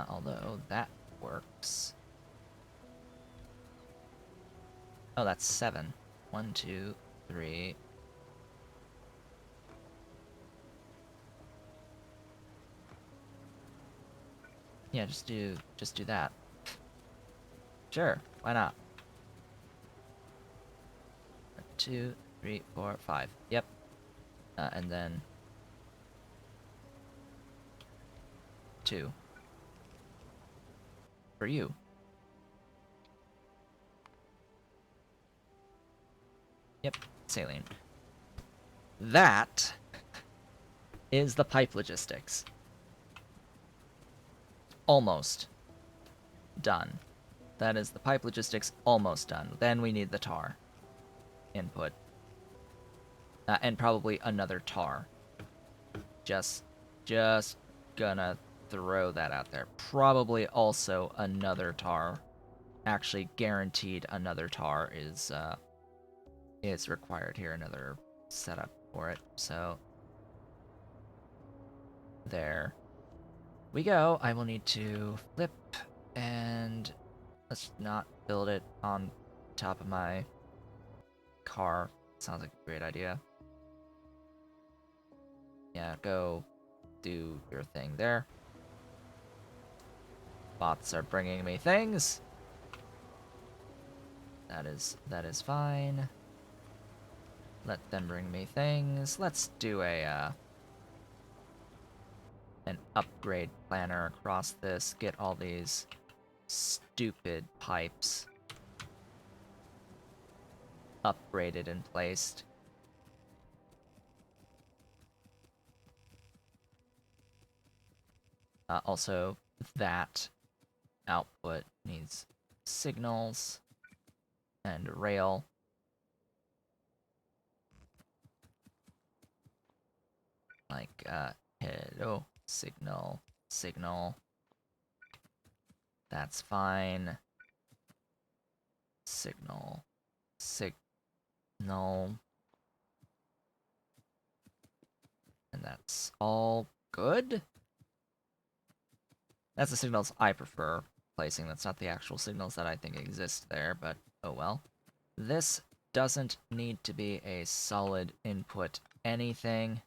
Although that works. Oh, that's 7. 1, 2, 3. Yeah, just do that. Sure, why not? 1, 2, 3, 4, 5. Yep. And then 2 for you. Yep, saline. That is the pipe logistics. Almost done. That is the pipe logistics almost done. Then we need the tar input. And probably another tar. Just gonna throw that out there. Probably also another tar. Actually, guaranteed another tar is required here. Another setup for it. So there we go. I will need to flip and let's not build it on top of my car. Sounds like a great idea. Yeah, go do your thing there. Bots are bringing me things. That is fine. Let them bring me things. Let's do a an upgrade planner across this. Get all these stupid pipes upgraded and placed. Also, that output needs signals and rail. Like, hello, signal, signal. That's fine. Signal, signal. And that's all good? That's the signals I prefer placing. That's not the actual signals that I think exist there, but oh well. This doesn't need to be a solid input anything.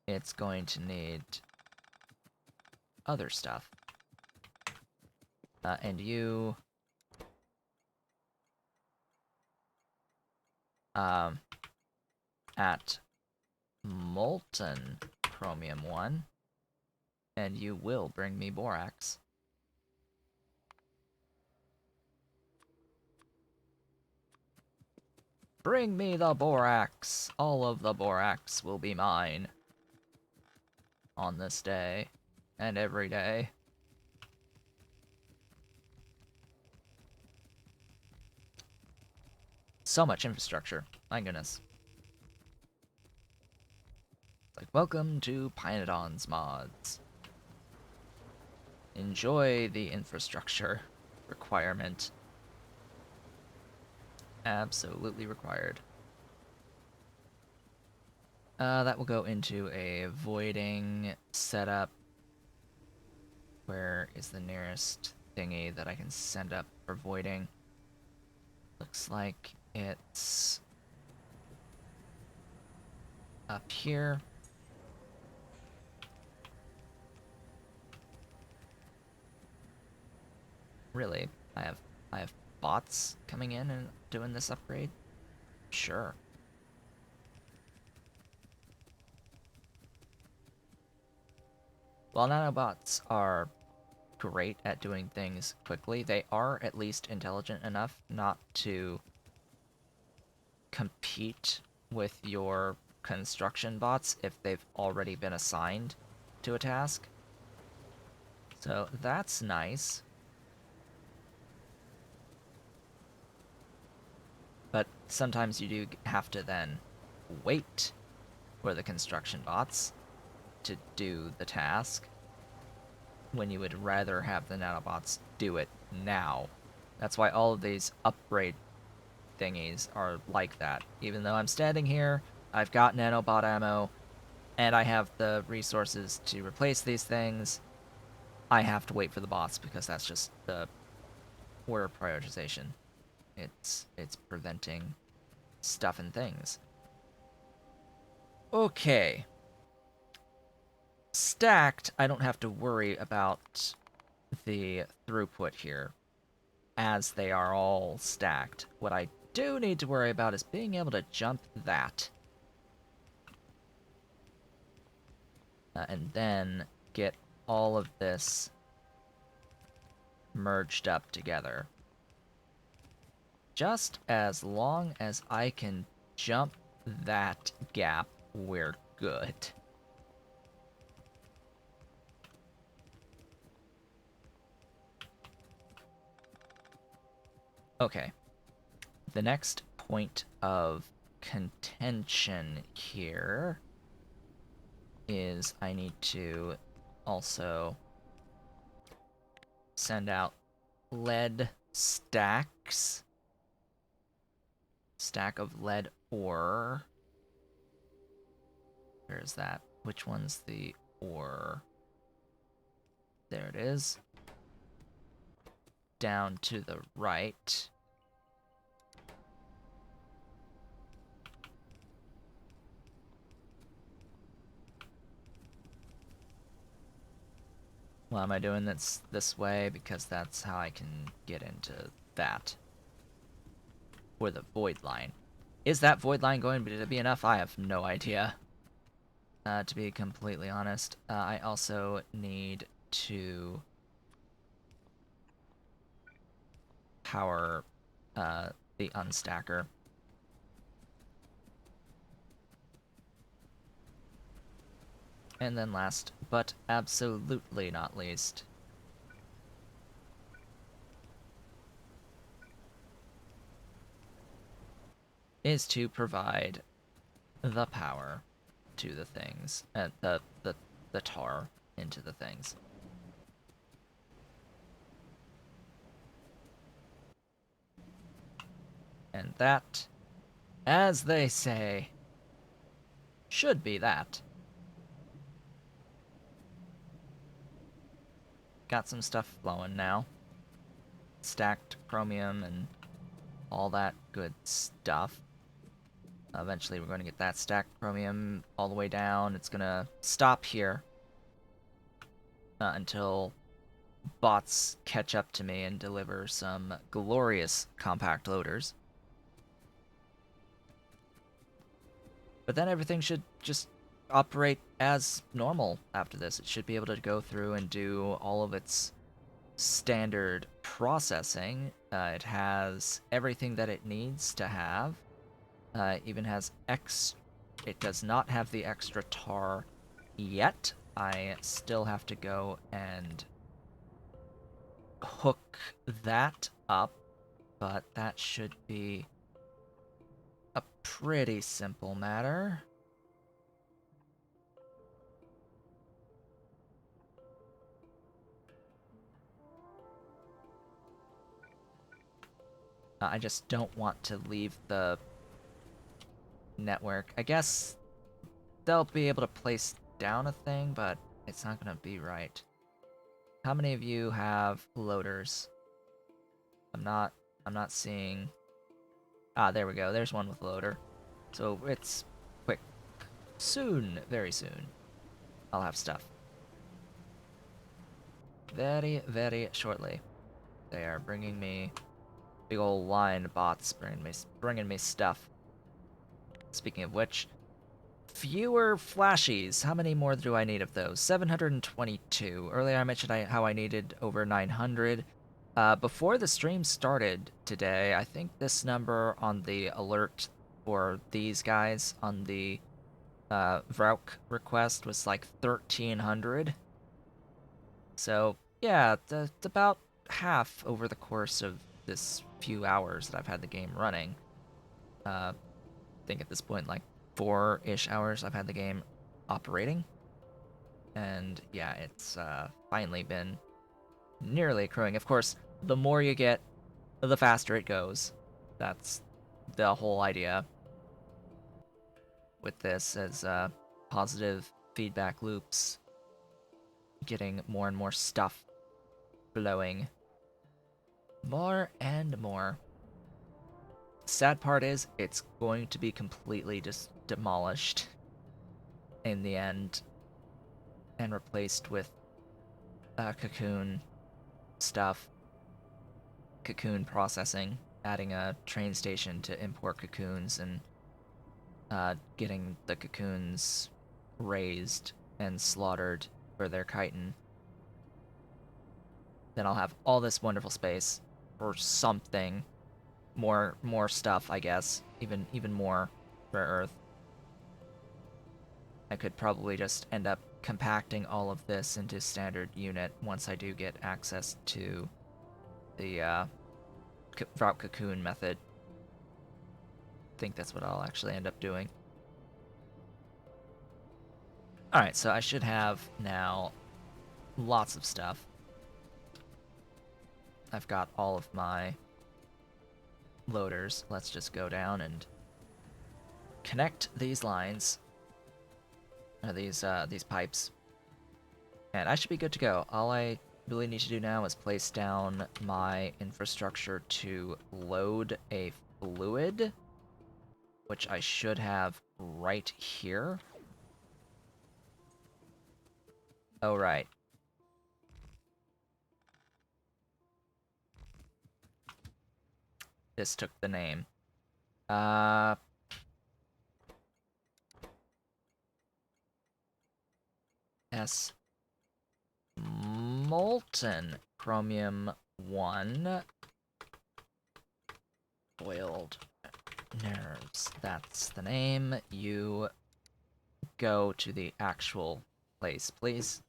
It's going to need other stuff. And you... at molten chromium 1, and you will bring me borax. Bring me the borax! All of the borax will be mine. On this day. And every day. So much infrastructure. My goodness. It's like, welcome to Pinedon's mods. Enjoy the infrastructure requirement. Absolutely required. That will go into a voiding setup. Where is the nearest thingy that I can send up for voiding? Looks like it's up here. Really? I have bots coming in and doing this upgrade? Sure. While nanobots are great at doing things quickly, they are at least intelligent enough not to compete with your construction bots if they've already been assigned to a task. So that's nice. But sometimes you do have to then wait for the construction bots to do the task when you would rather have the nanobots do it now. That's why all of these upgrade thingies are like that. Even though I'm standing here, I've got nanobot ammo, and I have the resources to replace these things, I have to wait for the bots because that's just the order prioritization. It's preventing stuff and things. Okay. Stacked, I don't have to worry about the throughput here, as they are all stacked. What I do need to worry about is being able to jump that. And then get all of this merged up together. Just as long as I can jump that gap, we're good. Okay. The next point of contention here is I need to also send out lead stacks. Stack of lead ore. Where is that? Which one's the ore? There it is. Down to the right. Why am I doing this way? Because that's how I can get into that. Or the void line. Is that void line going to be enough? I have no idea. To be completely honest. I also need to power the unstacker. And then last, but absolutely not least, is to provide the power to the things, the tar into the things. And that, as they say, should be that. Got some stuff flowing now. Stacked chromium and all that good stuff. Eventually we're going to get that stacked chromium all the way down. It's going to stop here until bots catch up to me and deliver some glorious compact loaders. But then everything should just operate as normal after this. It should be able to go through and do all of its standard processing. It has everything that it needs to have. Even has it does not have the extra tar yet. I still have to go and hook that up, but that should be a pretty simple matter. I just don't want to leave the network. I guess they'll be able to place down a thing, but it's not gonna be right. How many of you have loaders? I'm not seeing. Ah, there we go. There's one with loader. So it's quick. Soon, very soon, I'll have stuff. Very, very shortly. They are bringing me big old line of bots, bringing me stuff. Speaking of which, fewer flashies. How many more do I need of those? 722. Earlier I mentioned how I needed over 900. Before the stream started today, I think this number on the alert for these guys on the Vrauk request was like 1300. So, yeah, it's about half over the course of this few hours that I've had the game running. I think at this point, like 4-ish hours I've had the game operating. And yeah, it's finally been nearly accruing. Of course, the more you get, the faster it goes. That's the whole idea with this, as positive feedback loops, getting more and more stuff blowing. More and more. Sad part is, it's going to be completely just demolished in the end and replaced with cocoon stuff. Cocoon processing, adding a train station to import cocoons and getting the cocoons raised and slaughtered for their chitin. Then I'll have all this wonderful space for something. More stuff, I guess. Even more rare earth. I could probably just end up compacting all of this into standard unit once I do get access to the route cocoon method. I think that's what I'll actually end up doing. Alright, so I should have now lots of stuff. I've got all of my loaders. Let's just go down and connect these lines. These pipes. And I should be good to go. All I really need to do now is place down my infrastructure to load a fluid, which I should have right here. Oh, right. This took the name. S molten chromium 1 boiled nerves. That's the name. You go to the actual place, please.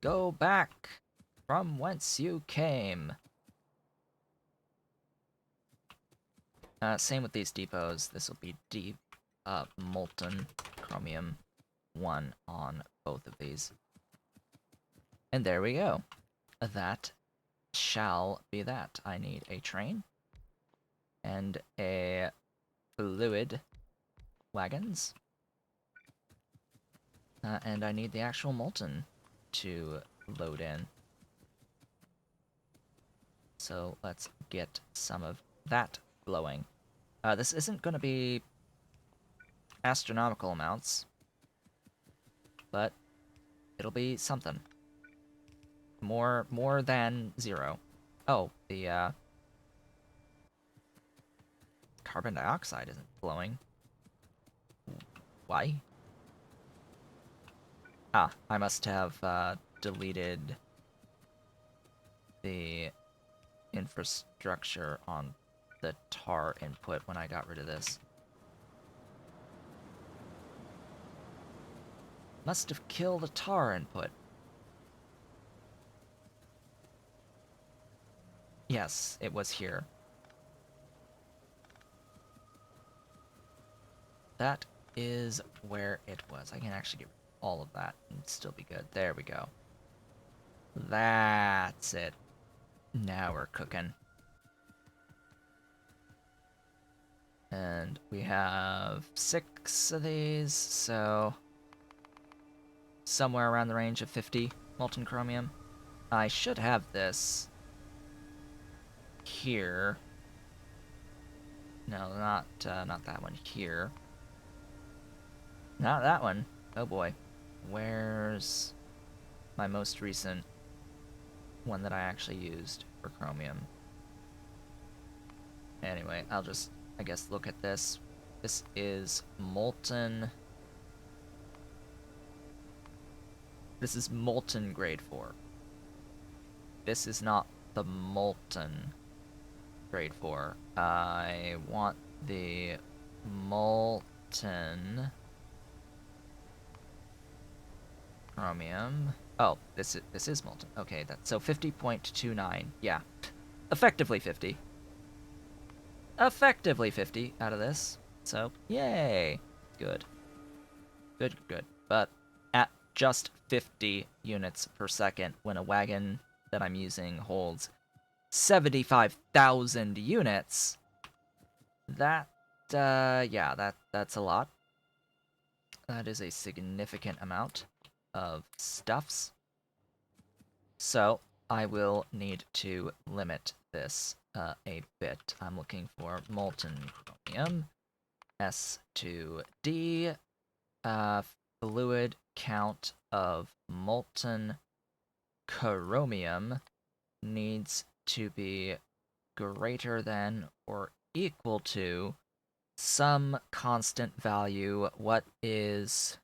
Go back from whence you came. Same with these depots. This will be deep molten chromium 1 on both of these. And there we go. That shall be that. I need a train and a fluid wagons. And I need the actual molten to load in. So let's get some of that glowing. This isn't going to be astronomical amounts, but it'll be something. More than 0. Oh, the carbon dioxide isn't glowing. Why? Ah, I must have deleted the infrastructure on the tar input when I got rid of this. Must have killed the tar input. Yes, it was here. That is where it was. I can actually get all of that and still be good. There we go. That's it. Now we're cooking. And we have 6 of these, so somewhere around the range of 50 molten chromium. I should have this here. No, not that one here. Not that one. Oh boy. Where's my most recent one that I actually used for chromium? Anyway, I'll just, I guess, look at this. This is molten. This is molten grade 4. This is not the molten grade 4. I want the molten chromium. Oh, this is molten. Okay, that's so 50.29. Yeah. Effectively 50. Effectively 50 out of this. So, yay. Good. Good, good. But at just 50 units per second when a wagon that I'm using holds 75,000 units. That, yeah, that's a lot. That is a significant amount of stuffs. So, I will need to limit this a bit. I'm looking for molten chromium, S2D, fluid count of molten chromium needs to be greater than or equal to some constant value. What is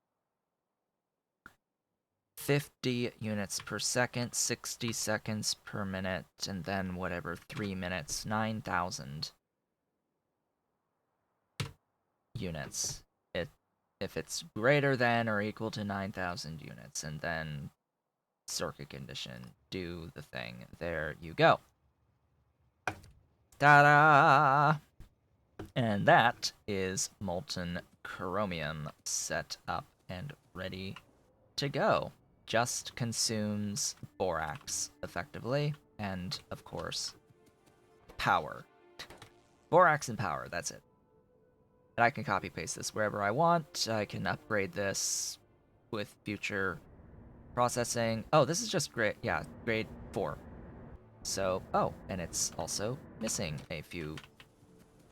50 units per second, 60 seconds per minute, and then whatever, 3 minutes, 9,000 units. If it's greater than or equal to 9,000 units, and then circuit condition, do the thing. There you go. Ta-da! And that is molten chromium set up and ready to go. Just consumes borax effectively, and of course, power. Borax and power, that's it. And I can copy paste this wherever I want. I can upgrade this with future processing. Oh, this is just grade, yeah, grade 4. So, oh, and it's also missing a few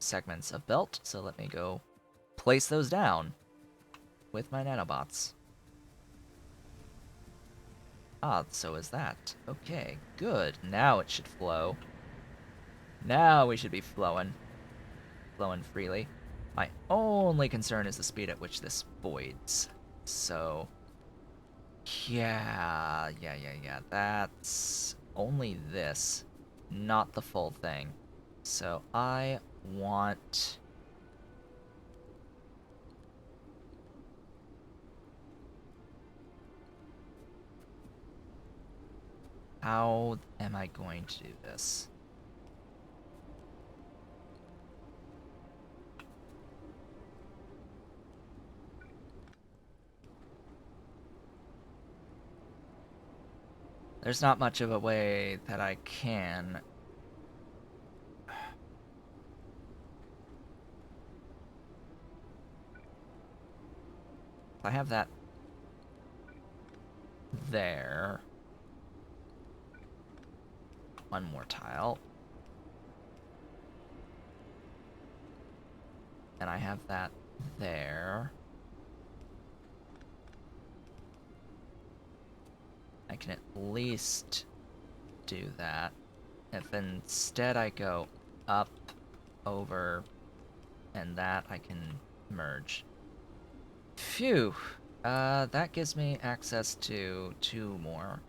segments of belt, so let me go place those down with my nanobots. Ah, so is that. Okay, good. Now it should flow. Now we should be flowing freely. My only concern is the speed at which this voids. So, yeah, that's only this, not the full thing. So I want... How am I going to do this? There's not much of a way that I can. If I have that there. One more tile. And I have that there. I can at least do that. If instead I go up, over, and that, I can merge. Phew! That gives me access to 2 more.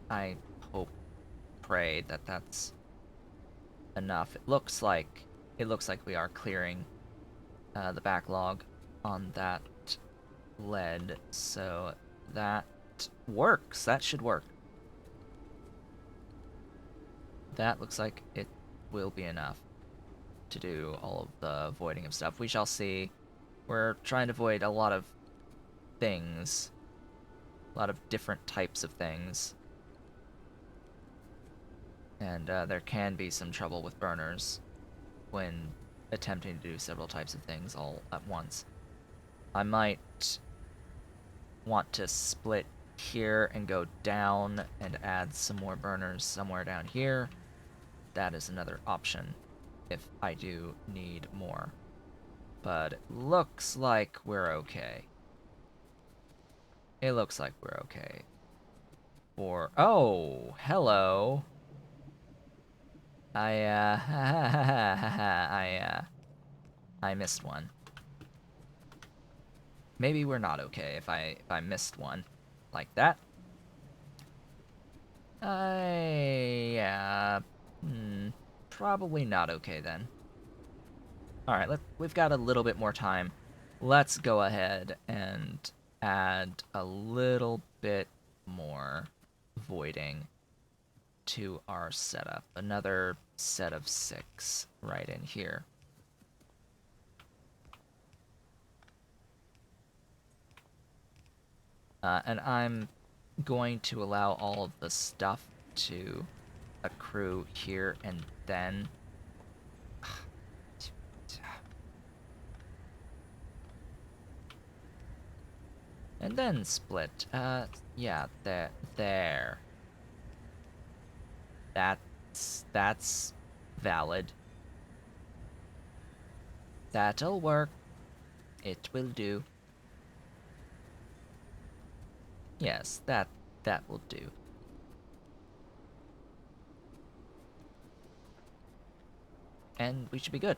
I hope, pray that that's enough. It looks like we are clearing the backlog on that lead, so that works. That should work. That looks like it will be enough to do all of the voiding of stuff. We shall see. We're trying to void a lot of things. A lot of different types of things. And there can be some trouble with burners when attempting to do several types of things all at once. I might want to split here and go down and add some more burners somewhere down here. That is another option if I do need more. But it looks like we're okay. It looks like we're okay. Or, oh, hello. I missed one. Maybe we're not okay if I missed one like that. Yeah. Probably not okay then. Alright, we've got a little bit more time. Let's go ahead and add a little bit more voiding to our setup. Another set of 6 right in here. And I'm going to allow all of the stuff to a crew here and then. And then split. Yeah, there. That's valid. That'll work. It will do. Yes, that will do. And we should be good.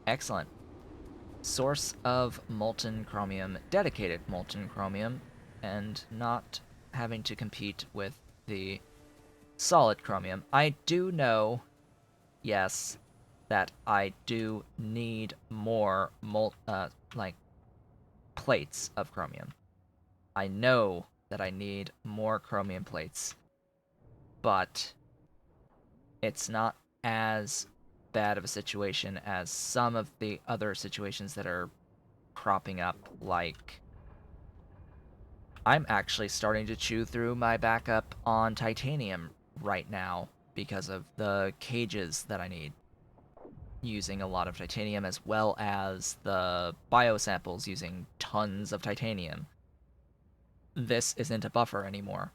Excellent. Source of molten chromium, dedicated molten chromium, and not having to compete with the solid chromium. I do know, yes, that I do need more like plates of chromium. I know that I need more chromium plates, but it's not as bad of a situation as some of the other situations that are cropping up, like I'm actually starting to chew through my backup on titanium right now because of the cages that I need, using a lot of titanium, as well as the biosamples using tons of titanium. This isn't a buffer anymore.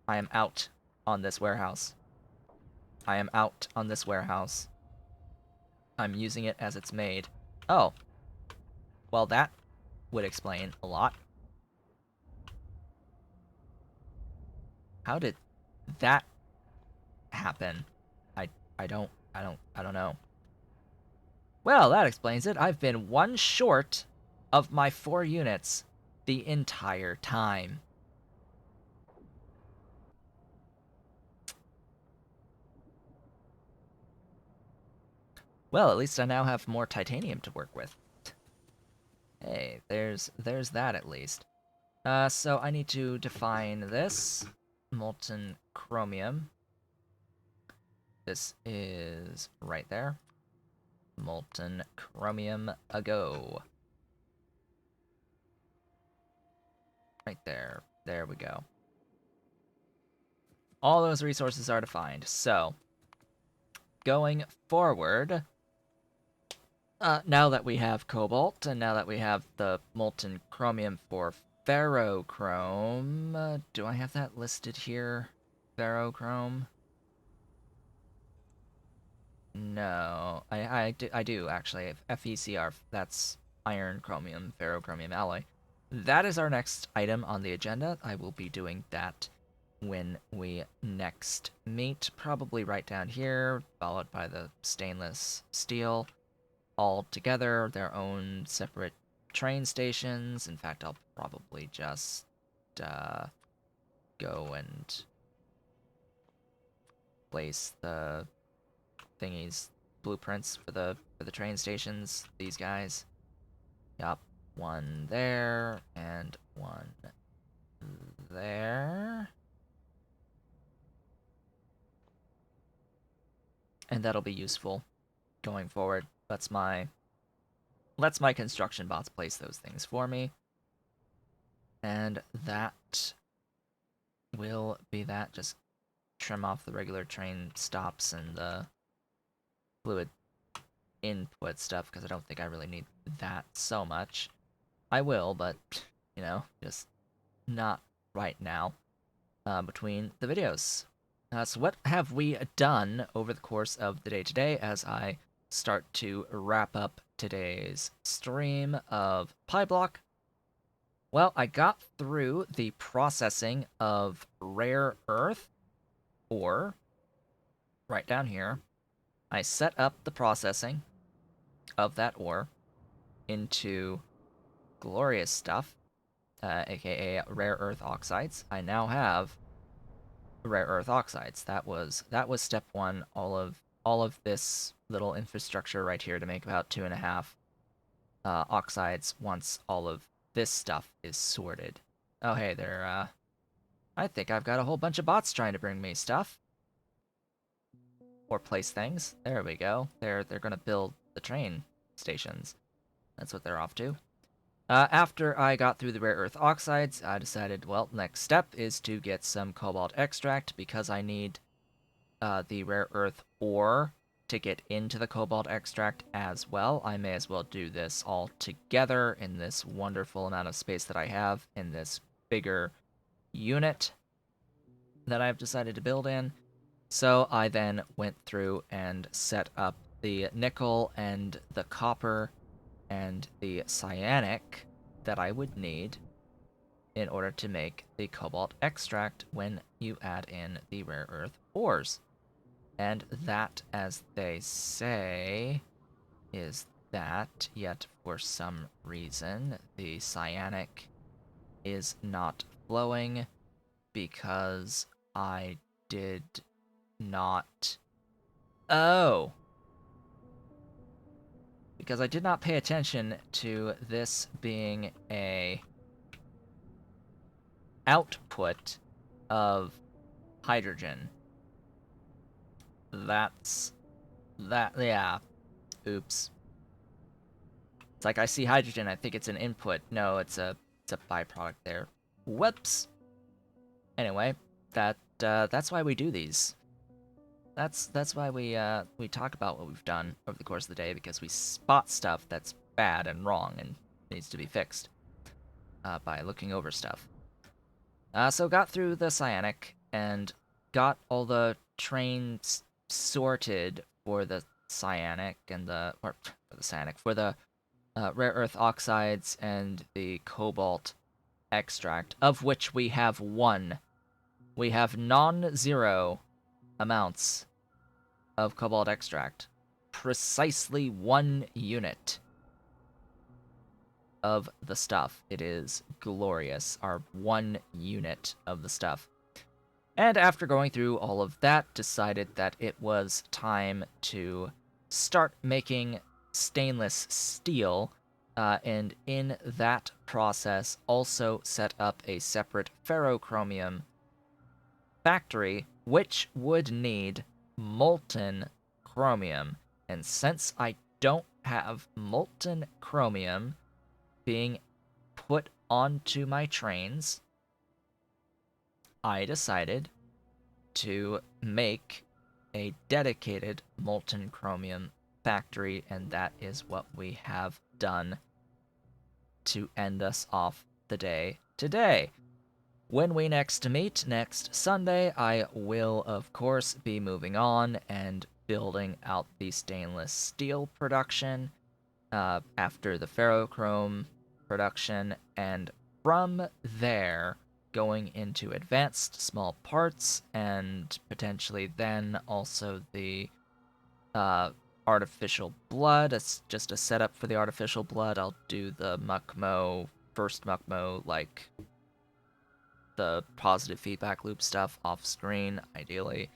I am out on this warehouse. I am out on this warehouse. I'm using it as it's made. Oh, well, that would explain a lot. How did that happen? I I don't know. Well, that explains it. I've been one short of my 4 units the entire time. Well, at least I now have more titanium to work with. Hey, there's that at least. So I need to define this molten chromium. This is right there. Molten chromium a go. Right there. There we go. All those resources are defined. So, going forward, now that we have cobalt, and now that we have the molten chromium for ferrochrome, do I have that listed here? Ferrochrome? No, I do actually. FECR, that's iron chromium ferrochromium alloy. That is our next item on the agenda. I will be doing that when we next meet, probably right down here, followed by the stainless steel. All together, their own separate train stations. In fact, I'll probably just go and place the thingies, blueprints for the train stations. These guys. Yup, one there and one there. And that'll be useful going forward. Lets my construction bots place those things for me. And that will be that. Just trim off the regular train stops and the fluid input stuff, because I don't think I really need that so much. I will, but, you know, just not right now between the videos. So what have we done over the course of the day today as I start to wrap up today's stream of PyBlock? Well, I got through the processing of rare earth ore right down here. I set up the processing of that ore into glorious stuff, aka rare earth oxides. I now have rare earth oxides. That was step one. All of this little infrastructure right here to make about 2.5 oxides once all of this stuff is sorted. Oh hey there, I think I've got a whole bunch of bots trying to bring me stuff. Or place things. There we go. They're gonna build the train stations. That's what they're off to. After I got through the rare earth oxides, I decided, well, next step is to get some cobalt extract because I need the rare earth ore to get into the cobalt extract as well. I may as well do this all together in this wonderful amount of space that I have in this bigger unit that I've decided to build in. So I then went through and set up the nickel and the copper and the cyanic that I would need in order to make the cobalt extract when you add in the rare earth ores. And that, as they say, is that, yet for some reason, the cyanic is not flowing because I did not. Oh! Because I did not pay attention to this being a output of hydrogen. That's that. Yeah. Oops. It's like I see hydrogen, I think it's an input. No, it's a byproduct there. Whoops. Anyway, that's why we do these. That's why we talk about what we've done over the course of the day, because we spot stuff that's bad and wrong and needs to be fixed by looking over stuff. So got through the cyanic and got all the trains sorted for the cyanic and for the rare earth oxides and the cobalt extract, of which we have one. We have non-zero amounts of cobalt extract. Precisely 1 unit of the stuff. It is glorious. Our 1 unit of the stuff. And after going through all of that, decided that it was time to start making stainless steel, and in that process also set up a separate ferrochromium factory, which would need molten chromium. And since I don't have molten chromium being put onto my trains, I decided to make a dedicated molten chromium factory, and that is what we have done to end us off the day today. When we next meet next Sunday, I will, of course, be moving on and building out the stainless steel production after the ferrochrome production, and from there, going into advanced small parts, and potentially then also the artificial blood. It's just a setup for the artificial blood. I'll do the first Muckmo, like the positive feedback loop stuff off screen, ideally.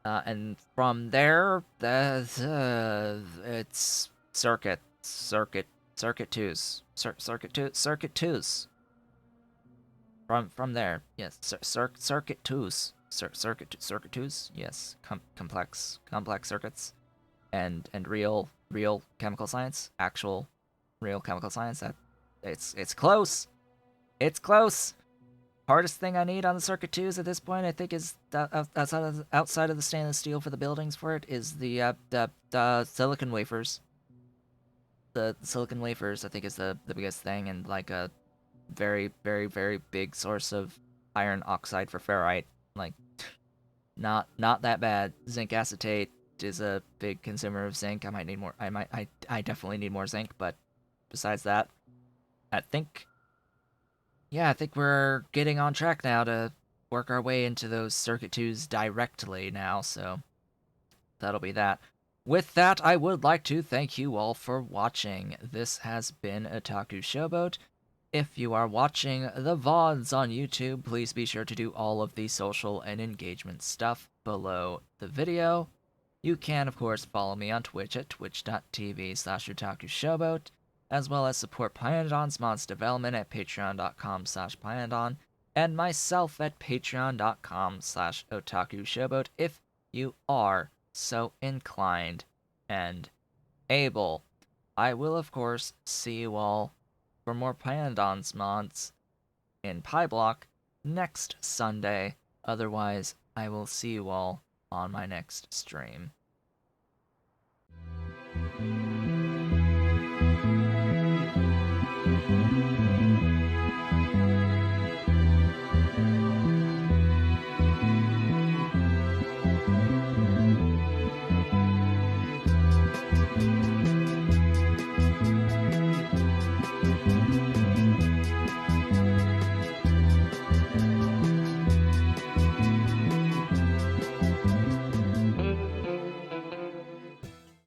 And from there, it's circuit twos. From there, yes, circuit twos. Circuit twos, yes, complex circuits, and real chemical science, actual real chemical science. That it's close. It's close. Hardest thing I need on the circuit twos at this point, I think, is outside of the stainless steel for the buildings for it, is the silicon wafers. The silicon wafers, I think, is the biggest thing, and like a very, very, very big source of iron oxide for ferrite. Like, not that bad. Zinc acetate is a big consumer of zinc. I might need more. I definitely need more zinc, but besides that, I think we're getting on track now to work our way into those circuit twos directly now, so that'll be that. With that, I would like to thank you all for watching. This has been Otaku Showboat. If you are watching the VODs on YouTube, please be sure to do all of the social and engagement stuff below the video. You can, of course, follow me on Twitch at twitch.tv/OtakuShowboat, as well as support Pyandon's mods development at patreon.com/Pyandon, and myself at patreon.com/OtakuShowboat if you are so inclined and able. I will, of course, see you all for more Pandons mods in PyBlock next Sunday. Otherwise, I will see you all on my next stream.